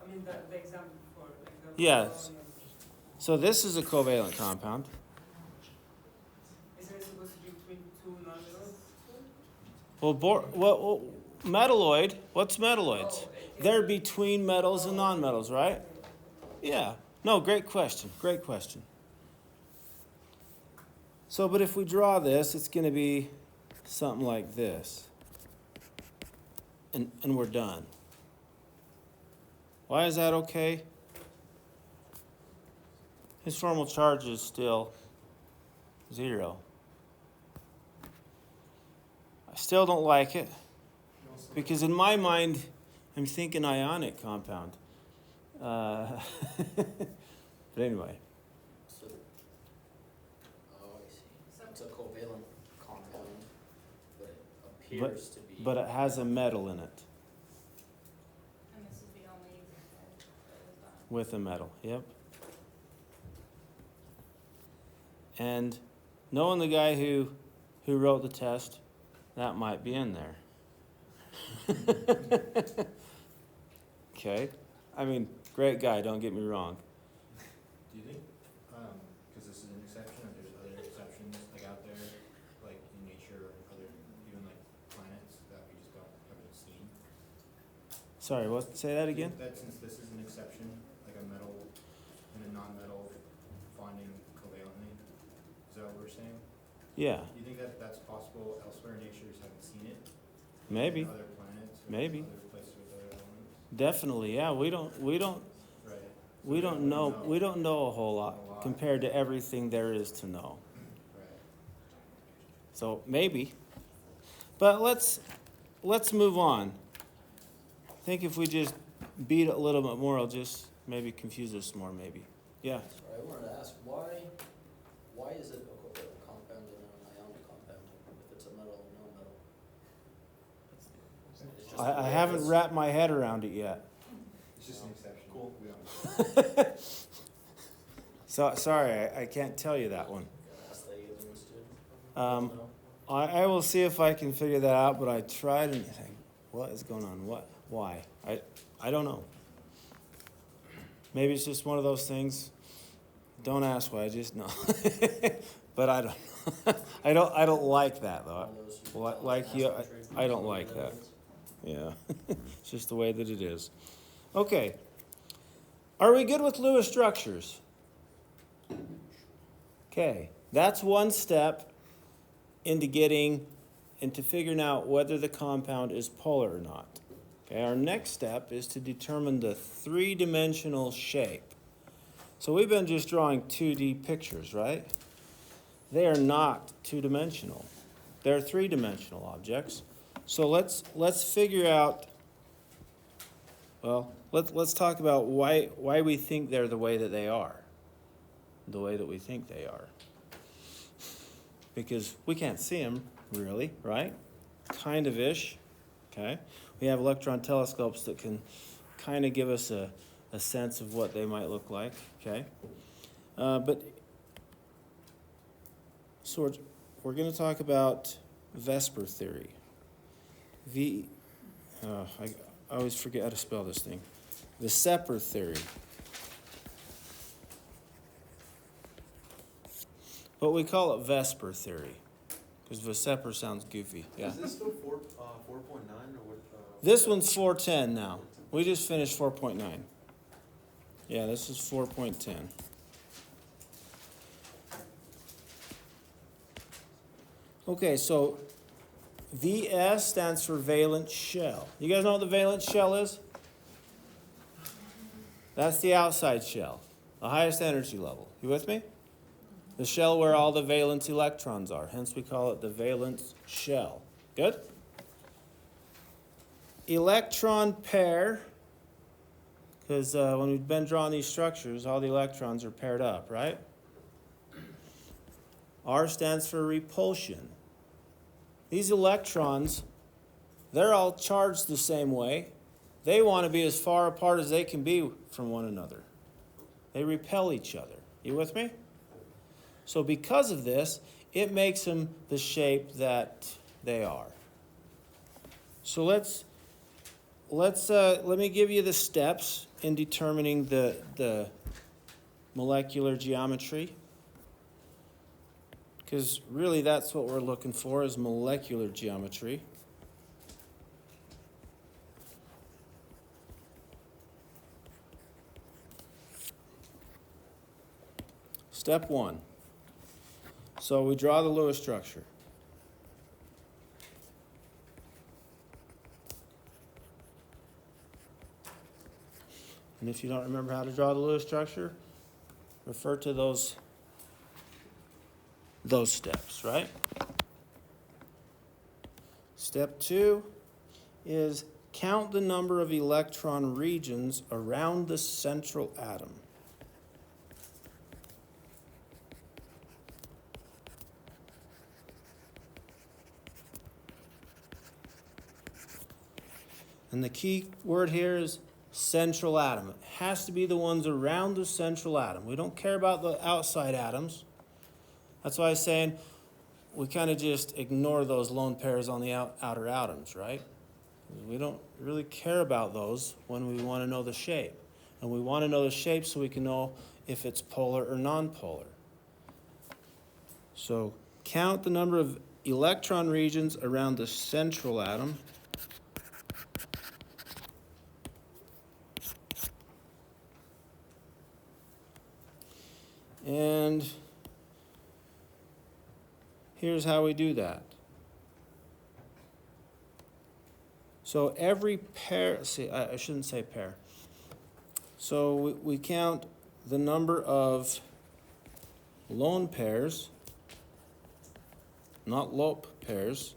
I mean the example before, like the Yes. boron So this is a covalent compound. is it supposed to be between two non-metals? Well, metalloid. What's metalloids? Oh, They're between metals and non-metals, right? Yeah. No, great question. Great question. So, but if we draw this, it's going to be something like this. And we're done. Why is that okay? His formal charge is still 0. I still don't like it because in my mind, I'm thinking ionic compound. But anyway. So, oh, I see. It's a covalent compound, but it appears to be. But it has a metal in it. And this is the only example that is done. With a metal, yep. And knowing the guy who wrote the test, that might be in there. Okay. I mean, great guy, don't get me wrong. Do you think, because this is an exception, or there's other exceptions like out there, like in nature or other, even like planets that we just haven't seen? Sorry, say that again? That since this is an exception, like a metal and a non-metal bonding covalently, is that what we're saying? Yeah, Do you think that that's possible elsewhere in nature, just haven't seen it? maybe. In other planets or Maybe. other places with other elements? Definitely, yeah. We don't Right. we don't know a whole lot compared to everything there is to know. Right. So maybe. But let's move on. I think if we just beat it a little bit more, it'll just maybe confuse us more, maybe. Yeah. Sorry, I wanted to ask, why is it a compound and an ionic compound if it's a metal and no metal? It's just the I way it haven't is. wrapped my head around it yet. It's just an exception. Cool. We don't. So sorry, I can't tell you that one. Gotta ask the aliens too. Um, No? I will see if I can figure that out, but I tried and think, what is going on? What? Why? I don't know. Maybe it's just one of those things. Don't ask why, I just know. But I don't. I don't like that though. One of those you Well, tell like an you, asteroid trade I don't from like the that. aliens. Yeah, it's just the way that it is. Okay. Are we good with Lewis structures? Okay, that's one step into figuring out whether the compound is polar or not. Okay, our next step is to determine the three-dimensional shape. So we've been just drawing 2D pictures, right? They are not two-dimensional. They're three-dimensional objects. So let's figure out, well, let's talk about why we think they're the way that they are. The way that we think they are. Because we can't see them, really, right? Kind of ish, okay? We have electron telescopes that can kind of give us a sense of what they might look like, okay? So we're going to talk about VSEPR theory. I always forget how to spell this thing. VSEPR theory. But we call it VSEPR theory because VSEPR sounds goofy. Yeah. Is this still 4.9 or what? This one's 410 now. We just finished 4.9. Yeah, this is 4.10. Okay, so VS stands for valence shell. You guys know what the valence shell is? That's the outside shell, the highest energy level. You with me? The shell where all the valence electrons are. Hence we call it the valence shell. Good? Electron pair, because when we've been drawing these structures, all the electrons are paired up, right? R stands for repulsion. These electrons, they're all charged the same way. They want to be as far apart as they can be from one another. They repel each other. You with me? So because of this, it makes them the shape that they are. So let me give you the steps in determining the molecular geometry. Because really that's what we're looking for is molecular geometry. Step one. So we draw the Lewis structure. And if you don't remember how to draw the Lewis structure, refer to those steps, right? Step two is count the number of electron regions around the central atom. And the key word here is central atom. It has to be the ones around the central atom. We don't care about the outside atoms. That's why I'm saying we kind of just ignore those lone pairs on the outer atoms, right? We don't really care about those when we want to know the shape. And we want to know the shape so we can know if it's polar or nonpolar. So count the number of electron regions around the central atom. And here's how we do that. So every pair, I shouldn't say pair. So we count the number of lone pairs not lope pairs.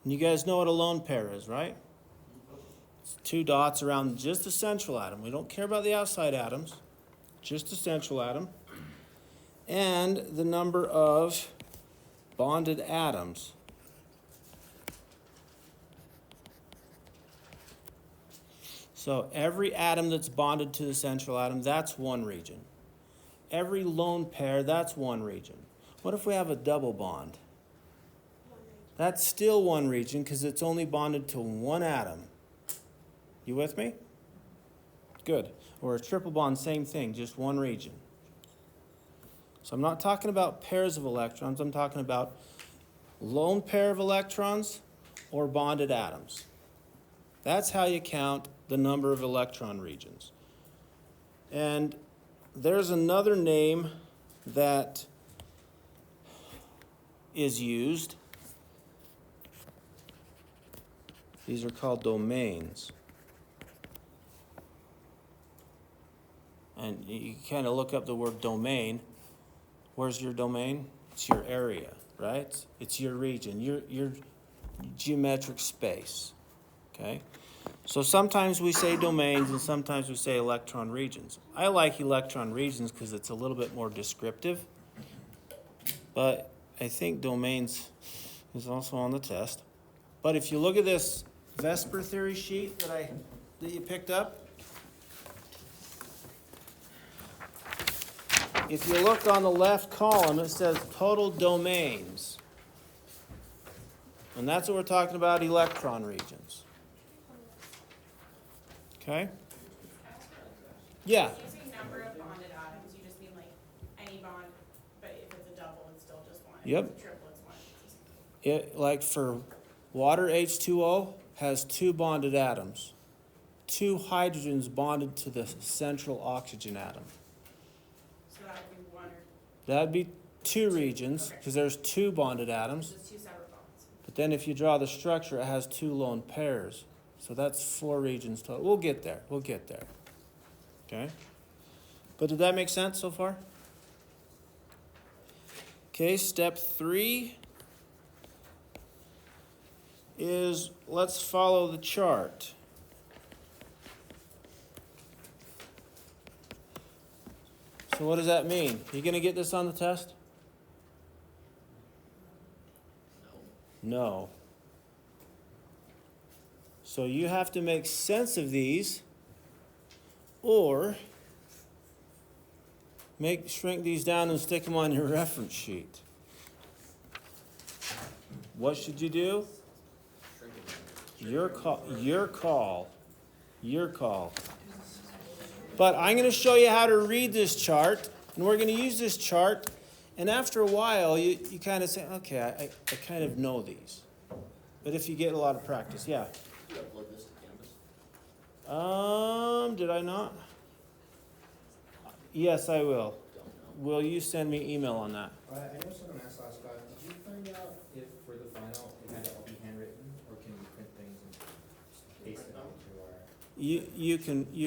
And you guys know what a lone pair is, right? It's two dots around just the central atom. We don't care about the outside atoms, just the central atom. And the number of bonded atoms. So every atom that's bonded to the central atom, that's one region. Every lone pair, that's one region. What if we have a double bond? That's still one region because it's only bonded to one atom. You with me? Good. Or a triple bond, same thing, just one region. So I'm not talking about pairs of electrons, I'm talking about lone pair of electrons or bonded atoms. That's how you count the number of electron regions. And there's another name that is used. These are called domains. And you kind of look up the word domain. Where's your domain? It's your area, right? It's your region, your geometric space. Okay? So sometimes we say domains and sometimes we say electron regions. I like electron regions because it's a little bit more descriptive. But I think domains is also on the test. But if you look at this VSEPR theory sheet that you picked up, if you look on the left column, it says total domains. And that's what we're talking about, electron regions. Okay? Yeah. When you say number of bonded atoms, you just mean like any bond, but if it's a double, it's still just one. Yep. If it's a triple, it's one. It, like for water, H2O has two bonded atoms. Two hydrogens bonded to the central oxygen atom. So that would be one or That'd be two regions, because there's two bonded atoms. just two separate bonds. But then if you draw the structure, it has two lone pairs. So that's four regions total. We'll get there. We'll get there. Okay? But did that make sense so far? Okay, step 3 is let's follow the chart. So what does that mean? You going to get this on the test? No. So you have to make sense of these or shrink these down and stick them on your reference sheet. What should you do? Your call. Your call. Your call. But I'm going to show you how to read this chart, and we're going to use this chart, and after a while you kind of say, okay, I kind of know these. But if you get a lot of practice, yeah. Did you upload this to Canvas? Did I not? Yes, I will. Don't know. Will you send me email on that? I know someone asked last time, did you find out if for the final it had to all be handwritten, or can you print things and paste it onto our? You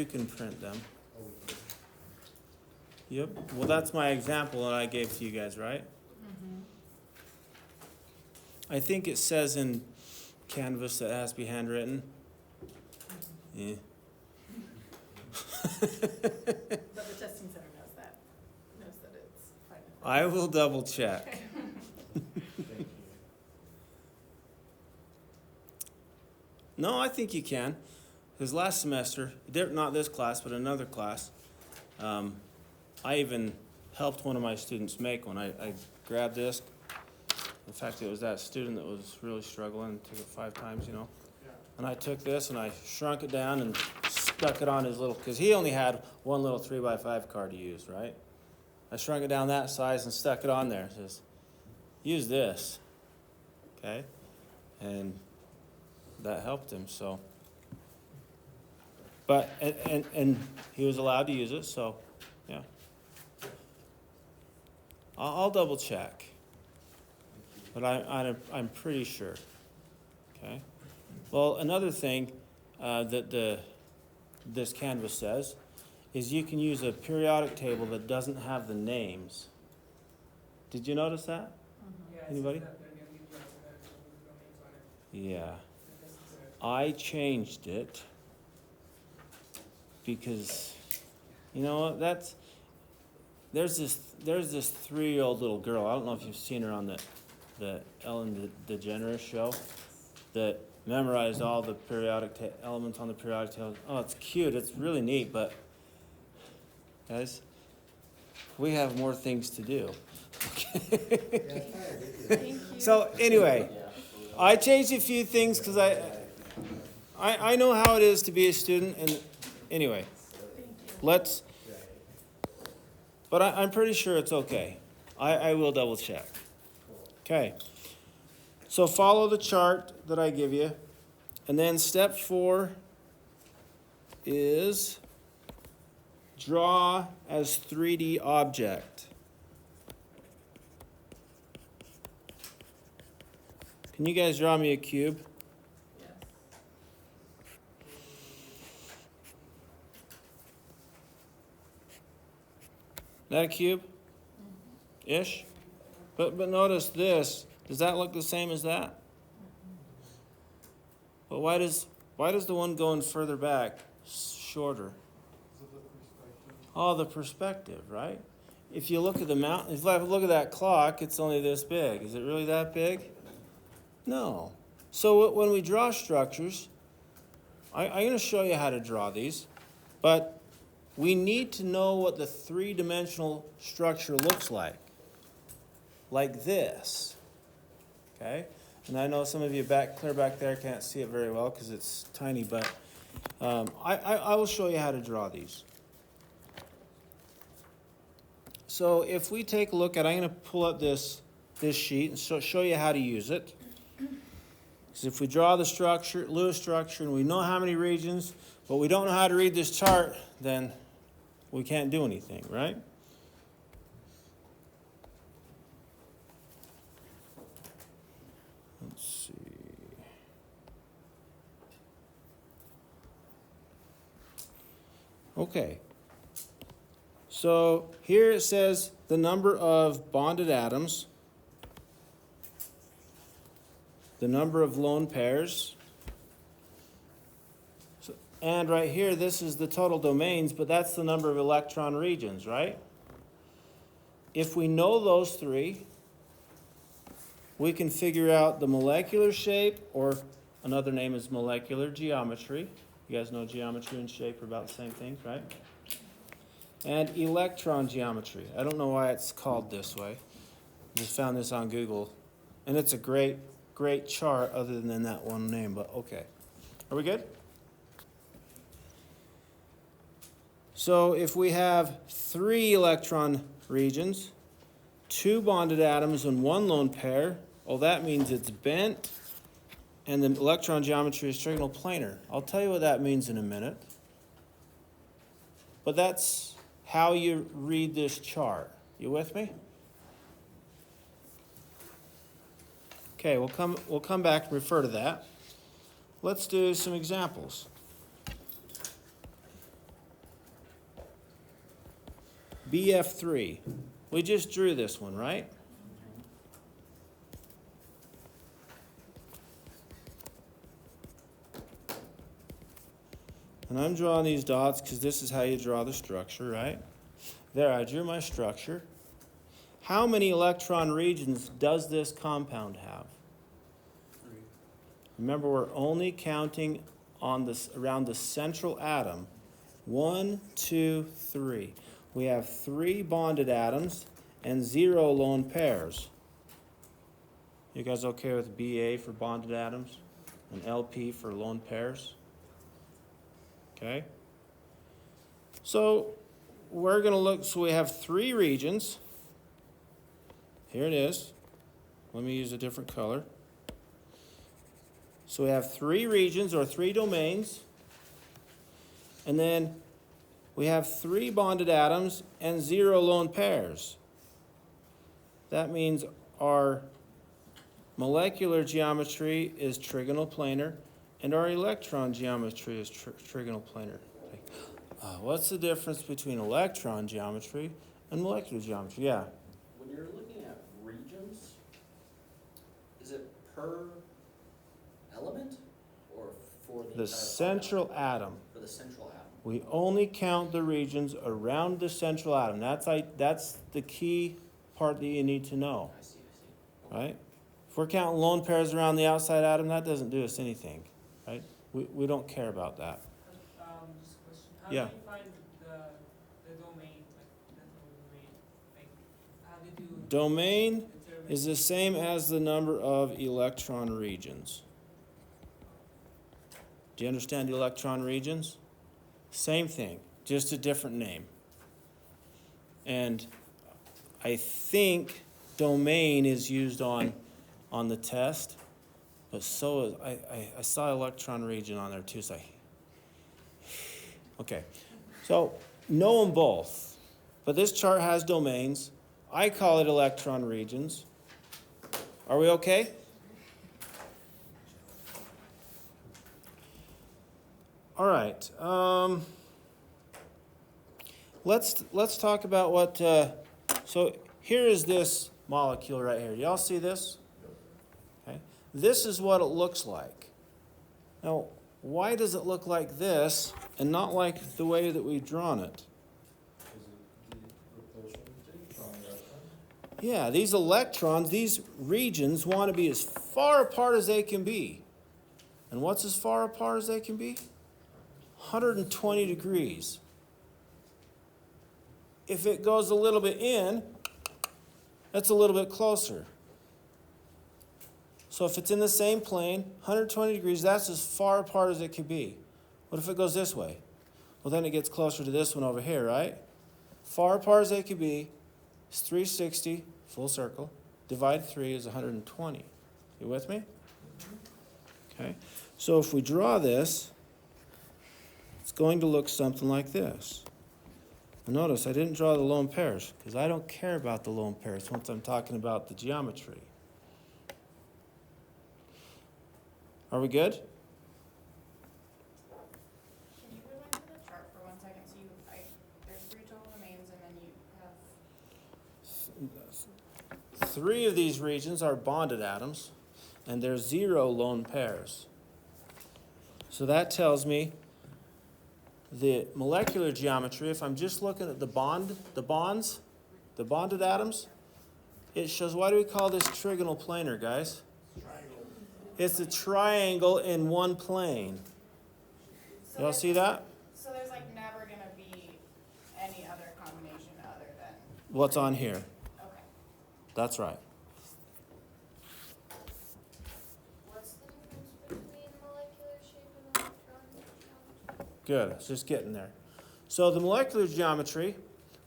can print them. Oh, we can. Yep. Well, that's my example that I gave to you guys, right? I think it says in Canvas that it has to be handwritten. Yeah. But the testing center knows that it's fine. I will double check. Thank you. No, I think you can. Because last semester, not this class, but another class, I even helped one of my students make one. I grabbed this. In fact, it was that student that was really struggling and took it 5 times, Yeah. And I took this and I shrunk it down and stuck it on his little, because he only had one little 3x5 card to use, right? I shrunk it down that size and stuck it on there. It says, use this, okay? And that helped him, so. But, and he was allowed to use it, so, yeah. I'll double check. But I'm pretty sure, okay? Well, another thing that this Canvas says is you can use a periodic table that doesn't have the names. Did you notice that? Yeah, it says Anybody? that there can be jobs that have domains on it. Yeah. This is I changed it because, you know what, there's this 3-year-old little girl, I don't know if you've seen her on the Ellen DeGeneres show, that memorized all the elements on the periodic table. Oh, it's cute, it's really neat, but guys, we have more things to do. Thank you. So anyway, I changed a few things because I know how it is to be a student, and anyway, but I'm pretty sure it's okay. I will double check. Okay. So follow the chart that I give you. And then step 4 is draw as 3D object. Can you guys draw me a cube? Yes. That a cube? Ish? But notice this. Does that look the same as that? But why does the one going further back shorter? Oh, the perspective, right? If you look at the mountain, if I look at that clock, it's only this big. Is it really that big? No. So when we draw structures, I'm going to show you how to draw these, but we need to know what the 3-dimensional structure looks like this, okay? And I know some of you clear back there can't see it very well because it's tiny, but I will show you how to draw these. So if we take a look at, I'm going to pull up this sheet and show you how to use it. Because if we draw the structure, Lewis structure, and we know how many regions, but we don't know how to read this chart, then we can't do anything, right? Let's see. Okay. So here it says the number of bonded atoms, the number of lone pairs, and right here this is the total domains, but that's the number of electron regions, right? If we know those 3, we can figure out the molecular shape, or another name is molecular geometry. You guys know geometry and shape are about the same things, right? And electron geometry. I don't know why it's called this way. I just found this on Google. And it's a great chart other than that one name, but okay. Are we good? So if we have 3 electron regions, 2 bonded atoms, and 1 lone pair, well, that means it's bent, and the electron geometry is trigonal planar. I'll tell you what that means in a minute. But that's how you read this chart. You with me? Okay, we'll come back and refer to that. Let's do some examples. BF3. We just drew this one, right? And I'm drawing these dots because this is how you draw the structure, right? There, I drew my structure. How many electron regions does this compound have? 3. Remember, we're only counting on this around the central atom. 1, 2, 3. We have 3 bonded atoms and 0 lone pairs. You guys okay with BA for bonded atoms and LP for lone pairs? Okay. So we're going to look, so we have 3 regions. Here it is. Let me use a different color. So we have 3 regions or 3 domains. And then we have 3 bonded atoms and 0 lone pairs. That means our molecular geometry is trigonal planar, and our electron geometry is trigonal planar. What's the difference between electron geometry and molecular geometry? Yeah. When you're looking at regions, is it per element or for the entire The central atom. For the central atom. We only count the regions around the central atom. That's the key part that you need to know, I see. right? If we're counting lone pairs around the outside atom, that doesn't do us anything, right? We don't care about that. Just a question, how Yeah. do you find the domain, like, the domain, like, how did you Domain determine? is the same as the number of electron regions. Do you understand the electron regions? Same thing, just a different name. And I think domain is used on the test, but so is, I saw electron region on there too, so okay. So know them both, but this chart has domains. I call it electron regions. Are we okay? All right. Let's talk about what. So here is this molecule right here. Y'all see this? Okay. This is what it looks like. Now, why does it look like this and not like the way that we've drawn it? Yeah, these electrons, these regions want to be as far apart as they can be. And what's as far apart as they can be? 120 degrees. If it goes a little bit in, that's a little bit closer. So if it's in the same plane, 120 degrees, that's as far apart as it could be. What if it goes this way? Well, then it gets closer to this one over here, right? Far apart as they could be is 360, full circle. Divide 3 is 120. You with me? Okay. So if we draw this, it's going to look something like this. Notice I didn't draw the lone pairs because I don't care about the lone pairs once I'm talking about the geometry. Are we good? Can you rewind to the chart for 1 second? So there's 3 total domains and then you have. 3 of these regions are bonded atoms, and there's 0 lone pairs. So that tells me the molecular geometry, if I'm just looking at the bonded atoms, it shows, why do we call this trigonal planar, guys? It's a triangle in one plane. Y'all see that? So there's like never gonna be any other combination other than. What's on here? Okay. That's right. What's the difference between molecular shape and electron geometry? Good, it's just getting there. So the molecular geometry,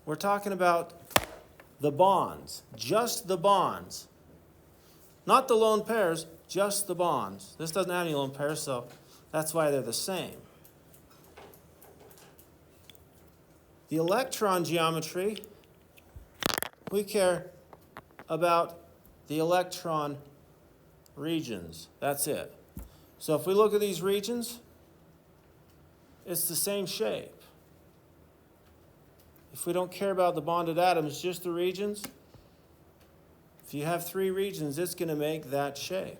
we're talking about the bonds, just the bonds. Not the lone pairs, just the bonds. This doesn't have any lone pairs, so that's why they're the same. The electron geometry, we care about the electron regions. That's it. So if we look at these regions, it's the same shape. If we don't care about the bonded atoms, just the regions, if you have 3 regions, it's going to make that shape.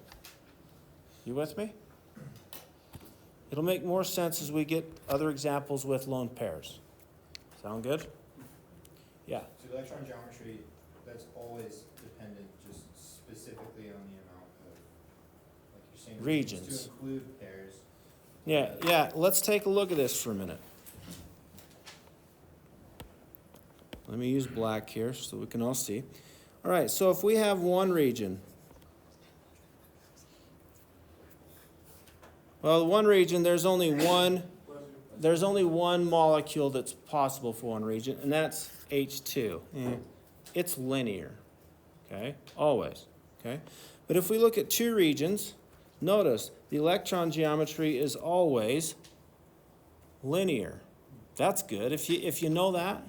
You with me? It'll make more sense as we get other examples with lone pairs. Sound good? Yeah. So electron geometry, that's always dependent just specifically on the amount of, like you're saying, Regions. to include pairs. Yeah. Let's take a look at this for a minute. Let me use black here so we can all see. All right, so if we have one region, well, one region, there's only one molecule that's possible for one region, and that's H2. It's linear, okay, always, okay? But if we look at 2 regions, notice the electron geometry is always linear. That's good. If you know that,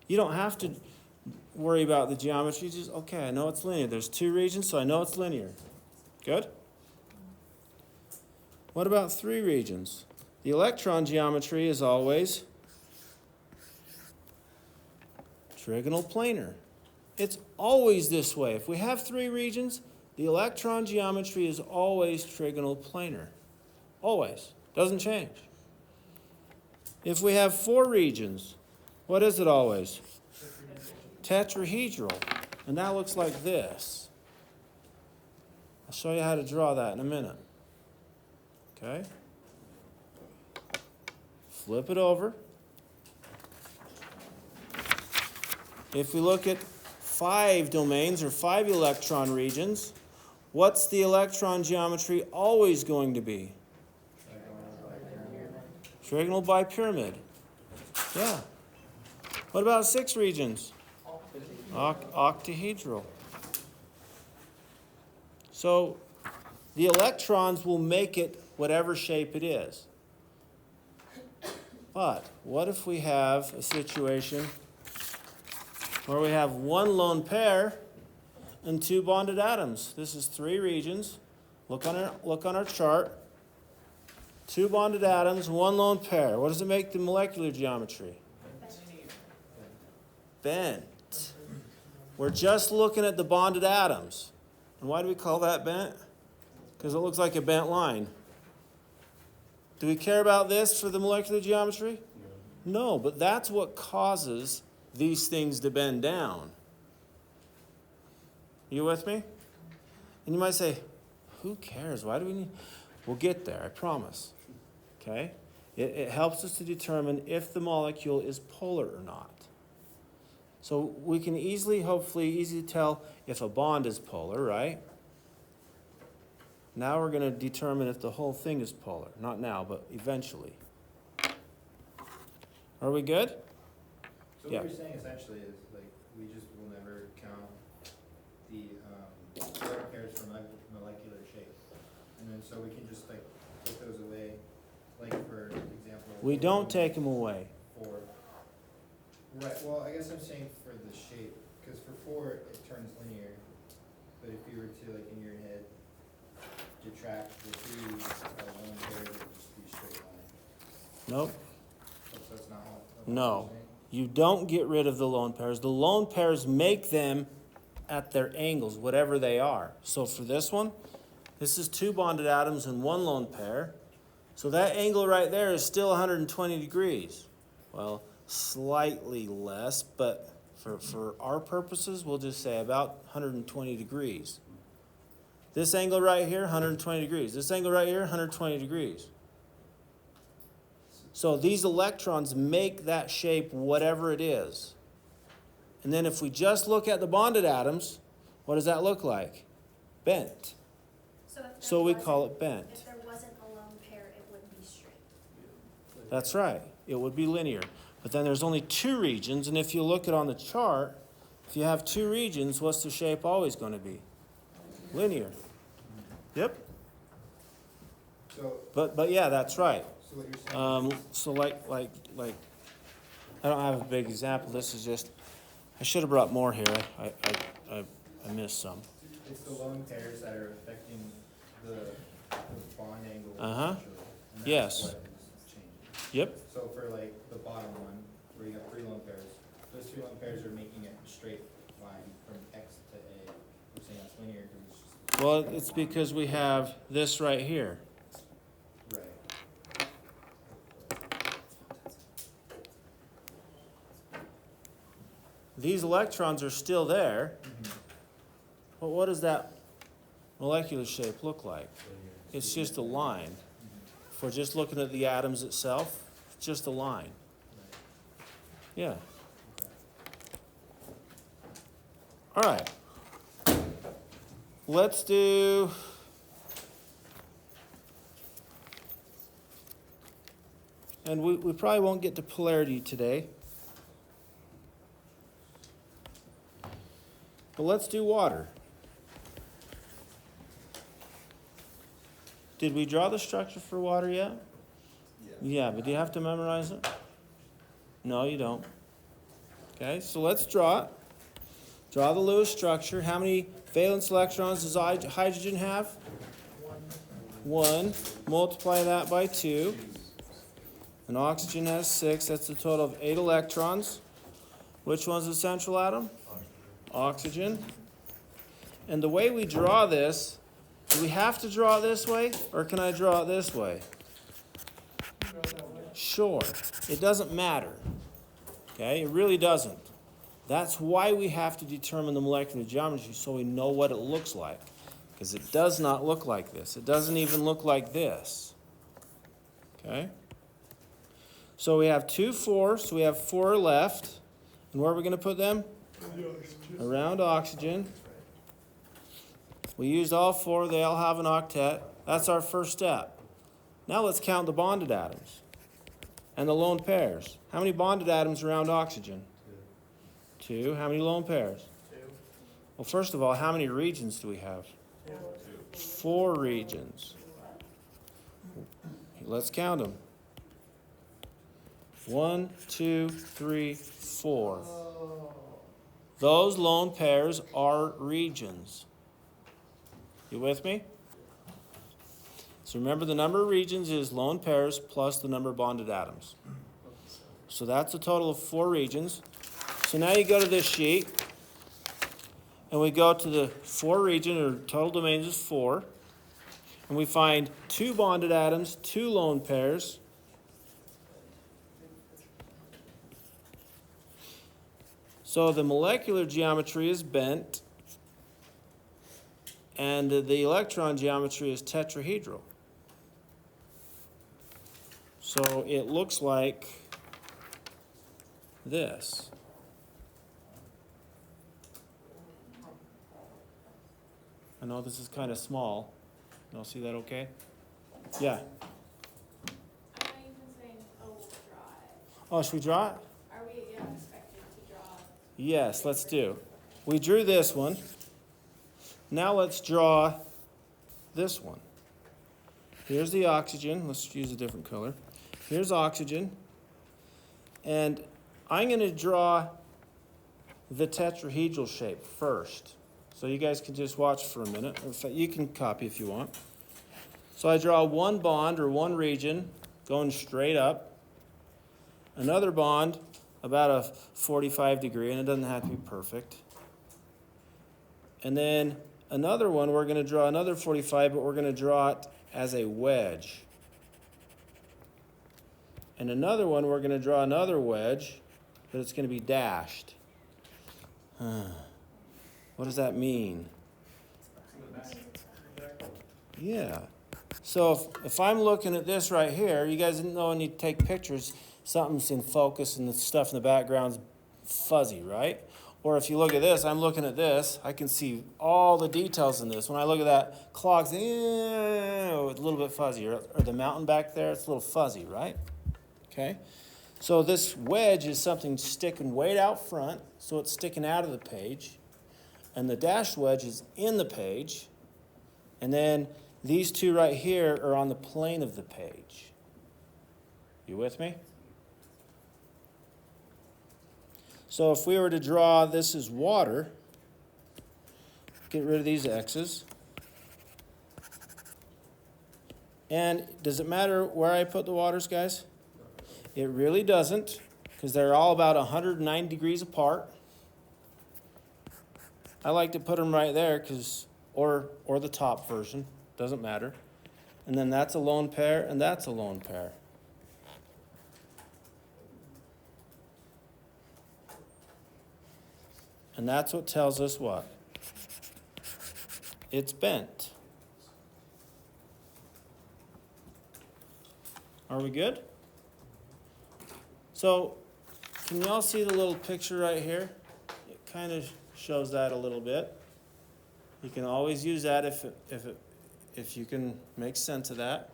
you don't have to worry about the geometry. Just, okay, I know it's linear. There's 2 regions, so I know it's linear. Good? What about 3 regions? The electron geometry is always trigonal planar. It's always this way. If we have 3 regions, the electron geometry is always trigonal planar. Always. Doesn't change. If we have 4 regions, what is it always? Tetrahedral. And that looks like this. I'll show you how to draw that in a minute. Okay? Flip it over. If we look at 5 domains or 5 electron regions, what's the electron geometry always going to be? Trigonal bipyramid. Yeah. What about 6 regions? Octahedral. So the electrons will make it whatever shape it is. But what if we have a situation where we have 1 lone pair and 2 bonded atoms? This is 3 regions. Look on our chart. 2 bonded atoms, 1 lone pair. What does it make the molecular geometry? Bent. We're just looking at the bonded atoms. And why do we call that bent? Because it looks like a bent line. Do we care about this for the molecular geometry? No, but that's what causes these things to bend down. You with me? And you might say, who cares? Why do we need? We'll get there, I promise. Okay? It helps us to determine if the molecule is polar or not. So we can hopefully easily tell if a bond is polar, right? Now we're going to determine if the whole thing is polar. Not now, but eventually. Are we good? So Yeah. what you're saying essentially is like we just will never count the square pairs for molecular shape, and then so we can just like take those away, like for example. We don't take them away. 4. Right. Well, I guess I'm saying for the shape, because for 4 it turns linear, but if you were to like in your head detract the 3 lone pairs, it would just be a straight line. Nope. So that's not how. No. You don't get rid of the lone pairs. The lone pairs make them at their angles, whatever they are. So for this one, this is 2 bonded atoms and 1 lone pair. So that angle right there is still 120 degrees. Well, slightly less, but for our purposes, we'll just say about 120 degrees. This angle right here, 120 degrees. This angle right here, 120 degrees. So these electrons make that shape whatever it is. And then if we just look at the bonded atoms, what does that look like? Bent. So we call it bent. If there wasn't a lone pair, it would be straight. That's right. It would be linear. But then there's only 2 regions, and if you look at on the chart, if you have 2 regions, what's the shape always going to be? Linear. Yep. So. But yeah, that's right. So what you're saying. So like, I don't have a big example. This is just, I should have brought more here. I missed some. It's the lone pairs that are affecting the bond angle. Uh-huh. essentially, and that's Yes. what is changing. Yep. So for like the bottom one, where you have 3 lone pairs, those 3 lone pairs are making it a straight line from X to A. We're saying that's linear because it's just. Well, it's because we have this right here. Right. These electrons are still there. Mm-hmm. But what does that molecular shape look like? It's just a line. If we're just looking at the atoms itself, it's just a line. Yeah. All right. Let's do... And we probably won't get to polarity today. But let's do water. Did we draw the structure for water yet? Yeah, but do you have to memorize it? No, you don't. Okay, so let's draw it. Draw the Lewis structure. How many valence electrons does hydrogen have? 1. Multiply that by 2. And oxygen has 6. That's a total of 8 electrons. Which one's the central atom? Oxygen. And the way we draw this, do we have to draw it this way, or can I draw it this way? Sure. It doesn't matter. Okay? It really doesn't. That's why we have to determine the molecular geometry, so we know what it looks like. Because it does not look like this. It doesn't even look like this. Okay? So we have 2 4, so we have 4 left. And where are we going to put them? Around oxygen. We used all 4. They all have an octet. That's our first step. Now let's count the bonded atoms and the lone pairs. How many bonded atoms around oxygen? 2. How many lone pairs? 2. Well, first of all, how many regions do we have? 4 regions. Let's count them. 1, 2, 3, 4. Those lone pairs are regions. You with me? So remember, the number of regions is lone pairs plus the number of bonded atoms. So that's a total of 4 regions. So now you go to this sheet, and we go to the 4 region, or total domains is 4. And we find 2 bonded atoms, 2 lone pairs. So the molecular geometry is bent, and the electron geometry is tetrahedral. So it looks like this. I know this is kind of small. Y'all see that okay? Yeah. I'm not even saying, oh, we'll draw it. Oh, should we draw it? Are we expected to draw? Yes, let's do. We drew this one. Now let's draw this one. Here's the oxygen. Let's use a different color. Here's oxygen. And I'm going to draw the tetrahedral shape first. So you guys can just watch for a minute. In fact, you can copy if you want. So I draw one bond or one region going straight up. Another bond about a 45 degree, and it doesn't have to be perfect. And then another one, we're going to draw another 45, but we're going to draw it as a wedge. And another one, we're going to draw another wedge, but it's going to be dashed. What does that mean? Yeah. So if I'm looking at this right here, you guys didn't know when you take pictures, something's in focus and the stuff in the background's fuzzy, right? Or if you look at this, I'm looking at this, I can see all the details in this. When I look at that clock, it's a little bit fuzzy. Or the mountain back there, it's a little fuzzy, right? Okay? So this wedge is something sticking way out front, so it's sticking out of the page. And the dashed wedge is in the page. And then these two right here are on the plane of the page. You with me? So if we were to draw this as water, get rid of these X's. And does it matter where I put the waters, guys? It really doesn't, because they're all about 109 degrees apart. I like to put them right there, because, or the top version, doesn't matter. And then that's a lone pair, and that's a lone pair. And that's what tells us what? It's bent. Are we good? So, can you all see the little picture right here? It kind of shows that a little bit. You can always use that if you can make sense of that.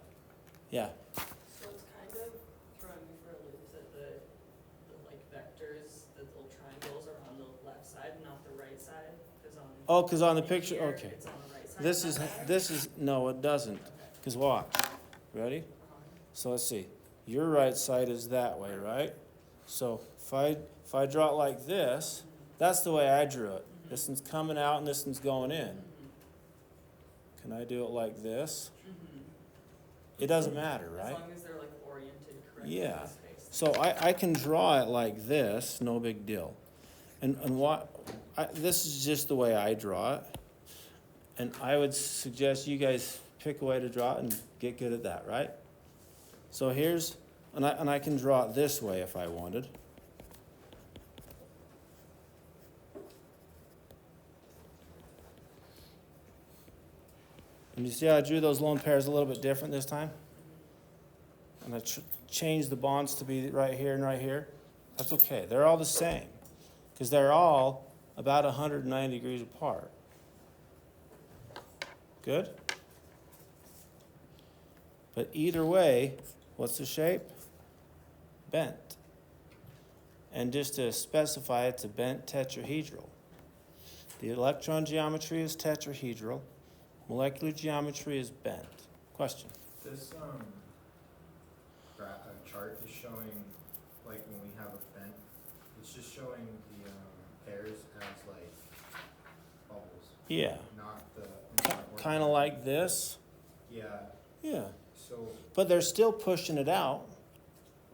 Yeah. So it's kind of throwing me for a loop that the like vectors, the little triangles are on the left side, not the right side, Because on the picture, here, okay. it's on the right side. This is, no, it doesn't. Because watch. Ready? So let's see. Your right side is that way, right? So if I draw it like this, that's the way I drew it. This one's coming out and this one's going in. Can I do it like this? It doesn't matter, right? As long as they're like oriented correctly. Yeah. in space. So I can draw it like this, no big deal. And this is just the way I draw it. And I would suggest you guys pick a way to draw it and get good at that, right? So here's, and I can draw it this way if I wanted. And you see how I drew those lone pairs a little bit different this time? And I changed the bonds to be right here and right here. That's okay. They're all the same because they're all about 190 degrees apart. Good? But either way, what's the shape? Bent. And just to specify, it's a bent tetrahedral. The electron geometry is tetrahedral. Molecular geometry is bent. Question? This chart is showing, like when we have a bent, it's just showing the pairs as like bubbles, Yeah. not the. Kind of like this. Yeah. Yeah. So. But they're still pushing it out.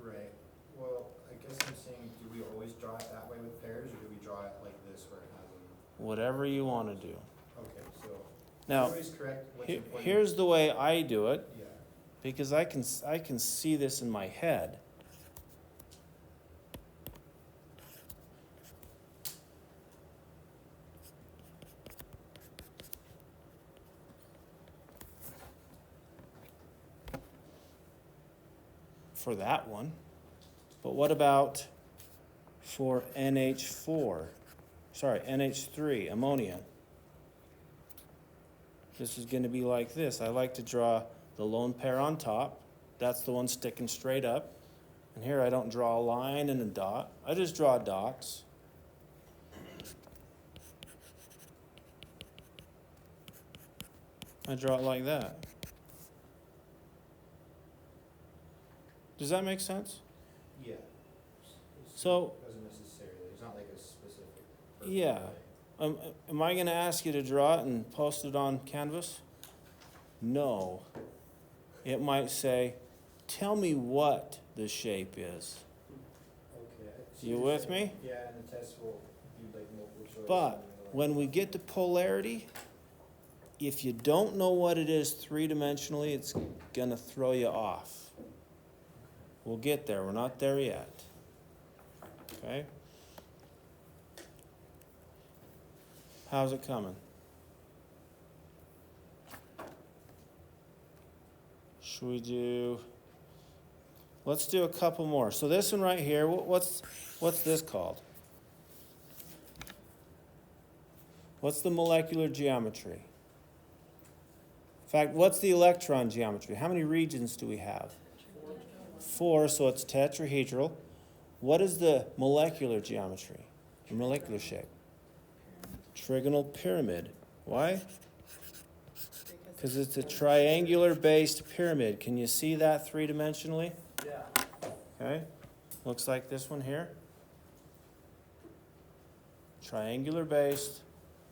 Right. Well, I guess I'm saying, do we always draw it that way with pairs, or do we draw it like this where it has them? Whatever you want to do. Okay, so. Now, Always correct what's important. here's the way I do it, Yeah. because I can see this in my head. For that one. But what about for NH3, ammonia? This is going to be like this. I like to draw the lone pair on top. That's the one sticking straight up. And here I don't draw a line and a dot. I just draw dots. I draw it like that. Does that make sense? Yeah. So, Doesn't necessarily, it's not like a specific. yeah. Am I going to ask you to draw it and post it on Canvas? No. It might say, tell me what the shape is. Okay. You with me? Yeah, and the test will do like multiple choice. But when we get to polarity, if you don't know what it is three-dimensionally, it's going to throw you off. We'll get there. We're not there yet. Okay? How's it coming? Should we do... Let's do a couple more. So this one right here, what's this called? What's the molecular geometry? In fact, what's the electron geometry? How many regions do we have? 4, so it's tetrahedral. What is the molecular geometry? The molecular shape? Trigonal pyramid. Why? Because it's a triangular-based pyramid. Can you see that three-dimensionally? Yeah. Okay. Looks like this one here. Triangular-based,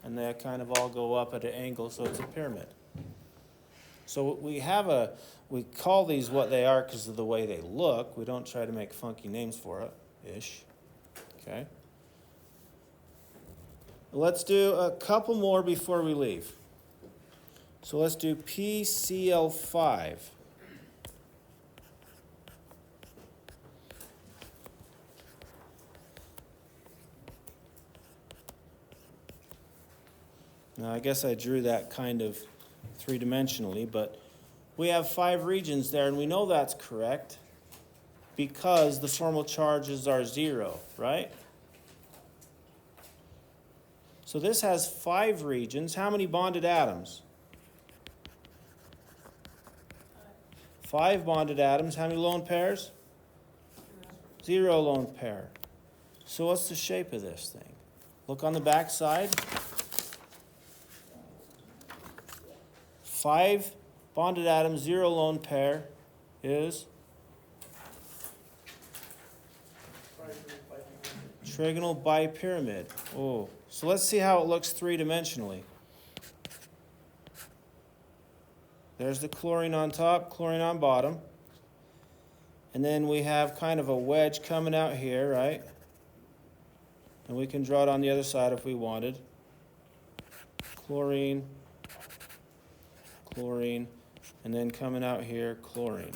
and they kind of all go up at an angle, so it's a pyramid. So we call these what they are because of the way they look. We don't try to make funky names for it, ish. Okay. Let's do a couple more before we leave. So let's do PCl5. Now, I guess I drew that kind of three-dimensionally, but we have 5 regions there, and we know that's correct because the formal charges are 0, right? So this has 5 regions. How many bonded atoms? 5 bonded atoms. How many lone pairs? 0 lone pair. So what's the shape of this thing? Look on the back side. 5 bonded atoms, 0 lone pair is trigonal bipyramid. Oh, so let's see how it looks three-dimensionally. There's the chlorine on top, chlorine on bottom. And then we have kind of a wedge coming out here, right? And we can draw it on the other side if we wanted. Chlorine, chlorine, and then coming out here, chlorine.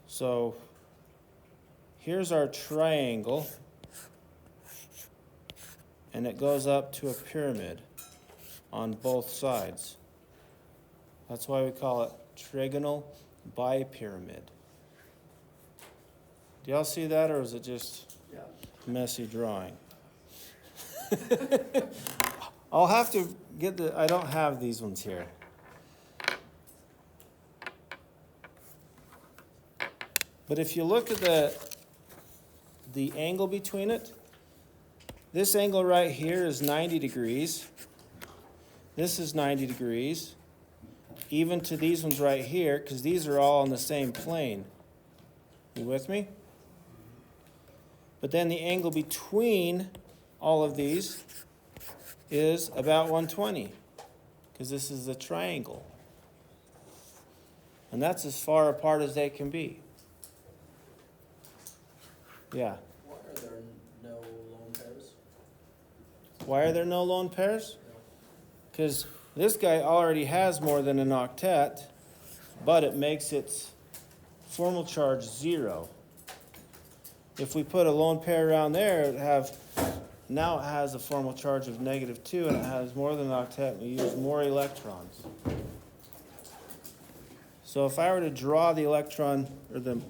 So here's our triangle, and it goes up to a pyramid on both sides. That's why we call it trigonal bipyramid. Do y'all see that, or is it just messy drawing? I'll have to get I don't have these ones here. But if you look at the angle between it, this angle right here is 90 degrees. This is 90 degrees. Even to these ones right here, because these are all on the same plane. You with me? But then the angle between all of these is about 120, because this is a triangle. And that's as far apart as they can be. Yeah. Why are there no lone pairs? Why are there no lone pairs? Because this guy already has more than an octet, but it makes its formal charge 0. If we put a lone pair around there, now it has a formal charge of -2, and it has more than an octet, and we use more electrons. So if I were to draw the electron, or the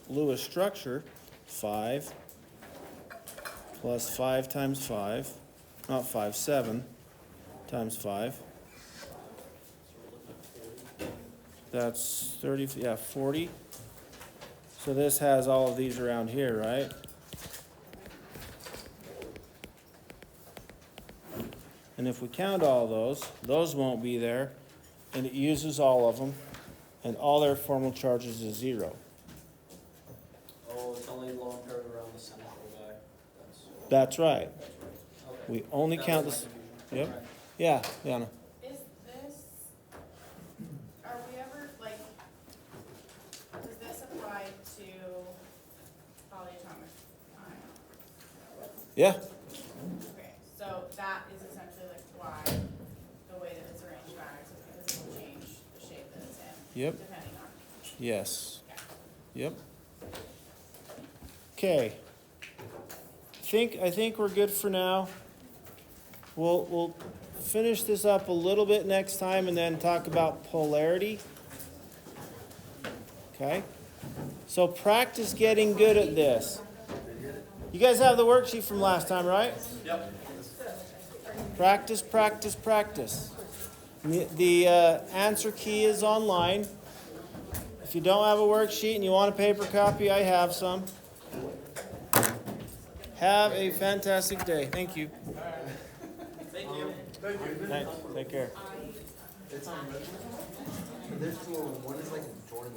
Lewis structure, 5 plus 5 times 5, not 5, 7 times 5. That's 30, 40. So this has all of these around here, right? And if we count all those won't be there, and it uses all of them, and all their formal charges is 0. Oh, it's only lone paired around the central guy. That's right. That's right. Okay. We only That count was this. my confusion. Yep. Alright. Yeah, Liana. Is this, are we ever, like, does this apply to polyatomic ion? Yeah. Okay, so that is essentially like why the way that it's arranged matters, is because it will change the shape that it's in. Yep. Depending on. Yes. Yep. Okay. I think we're good for now. We'll finish this up a little bit next time and then talk about polarity. Okay? So practice getting good at this. You guys have the worksheet from last time, right? Yep. Practice, practice, practice. The answer key is online. If you don't have a worksheet and you want a paper copy, I have some. Have a fantastic day. Thank you. Thank you. Thanks. Take care. It's on red. There's two of them. One is like a Jordan.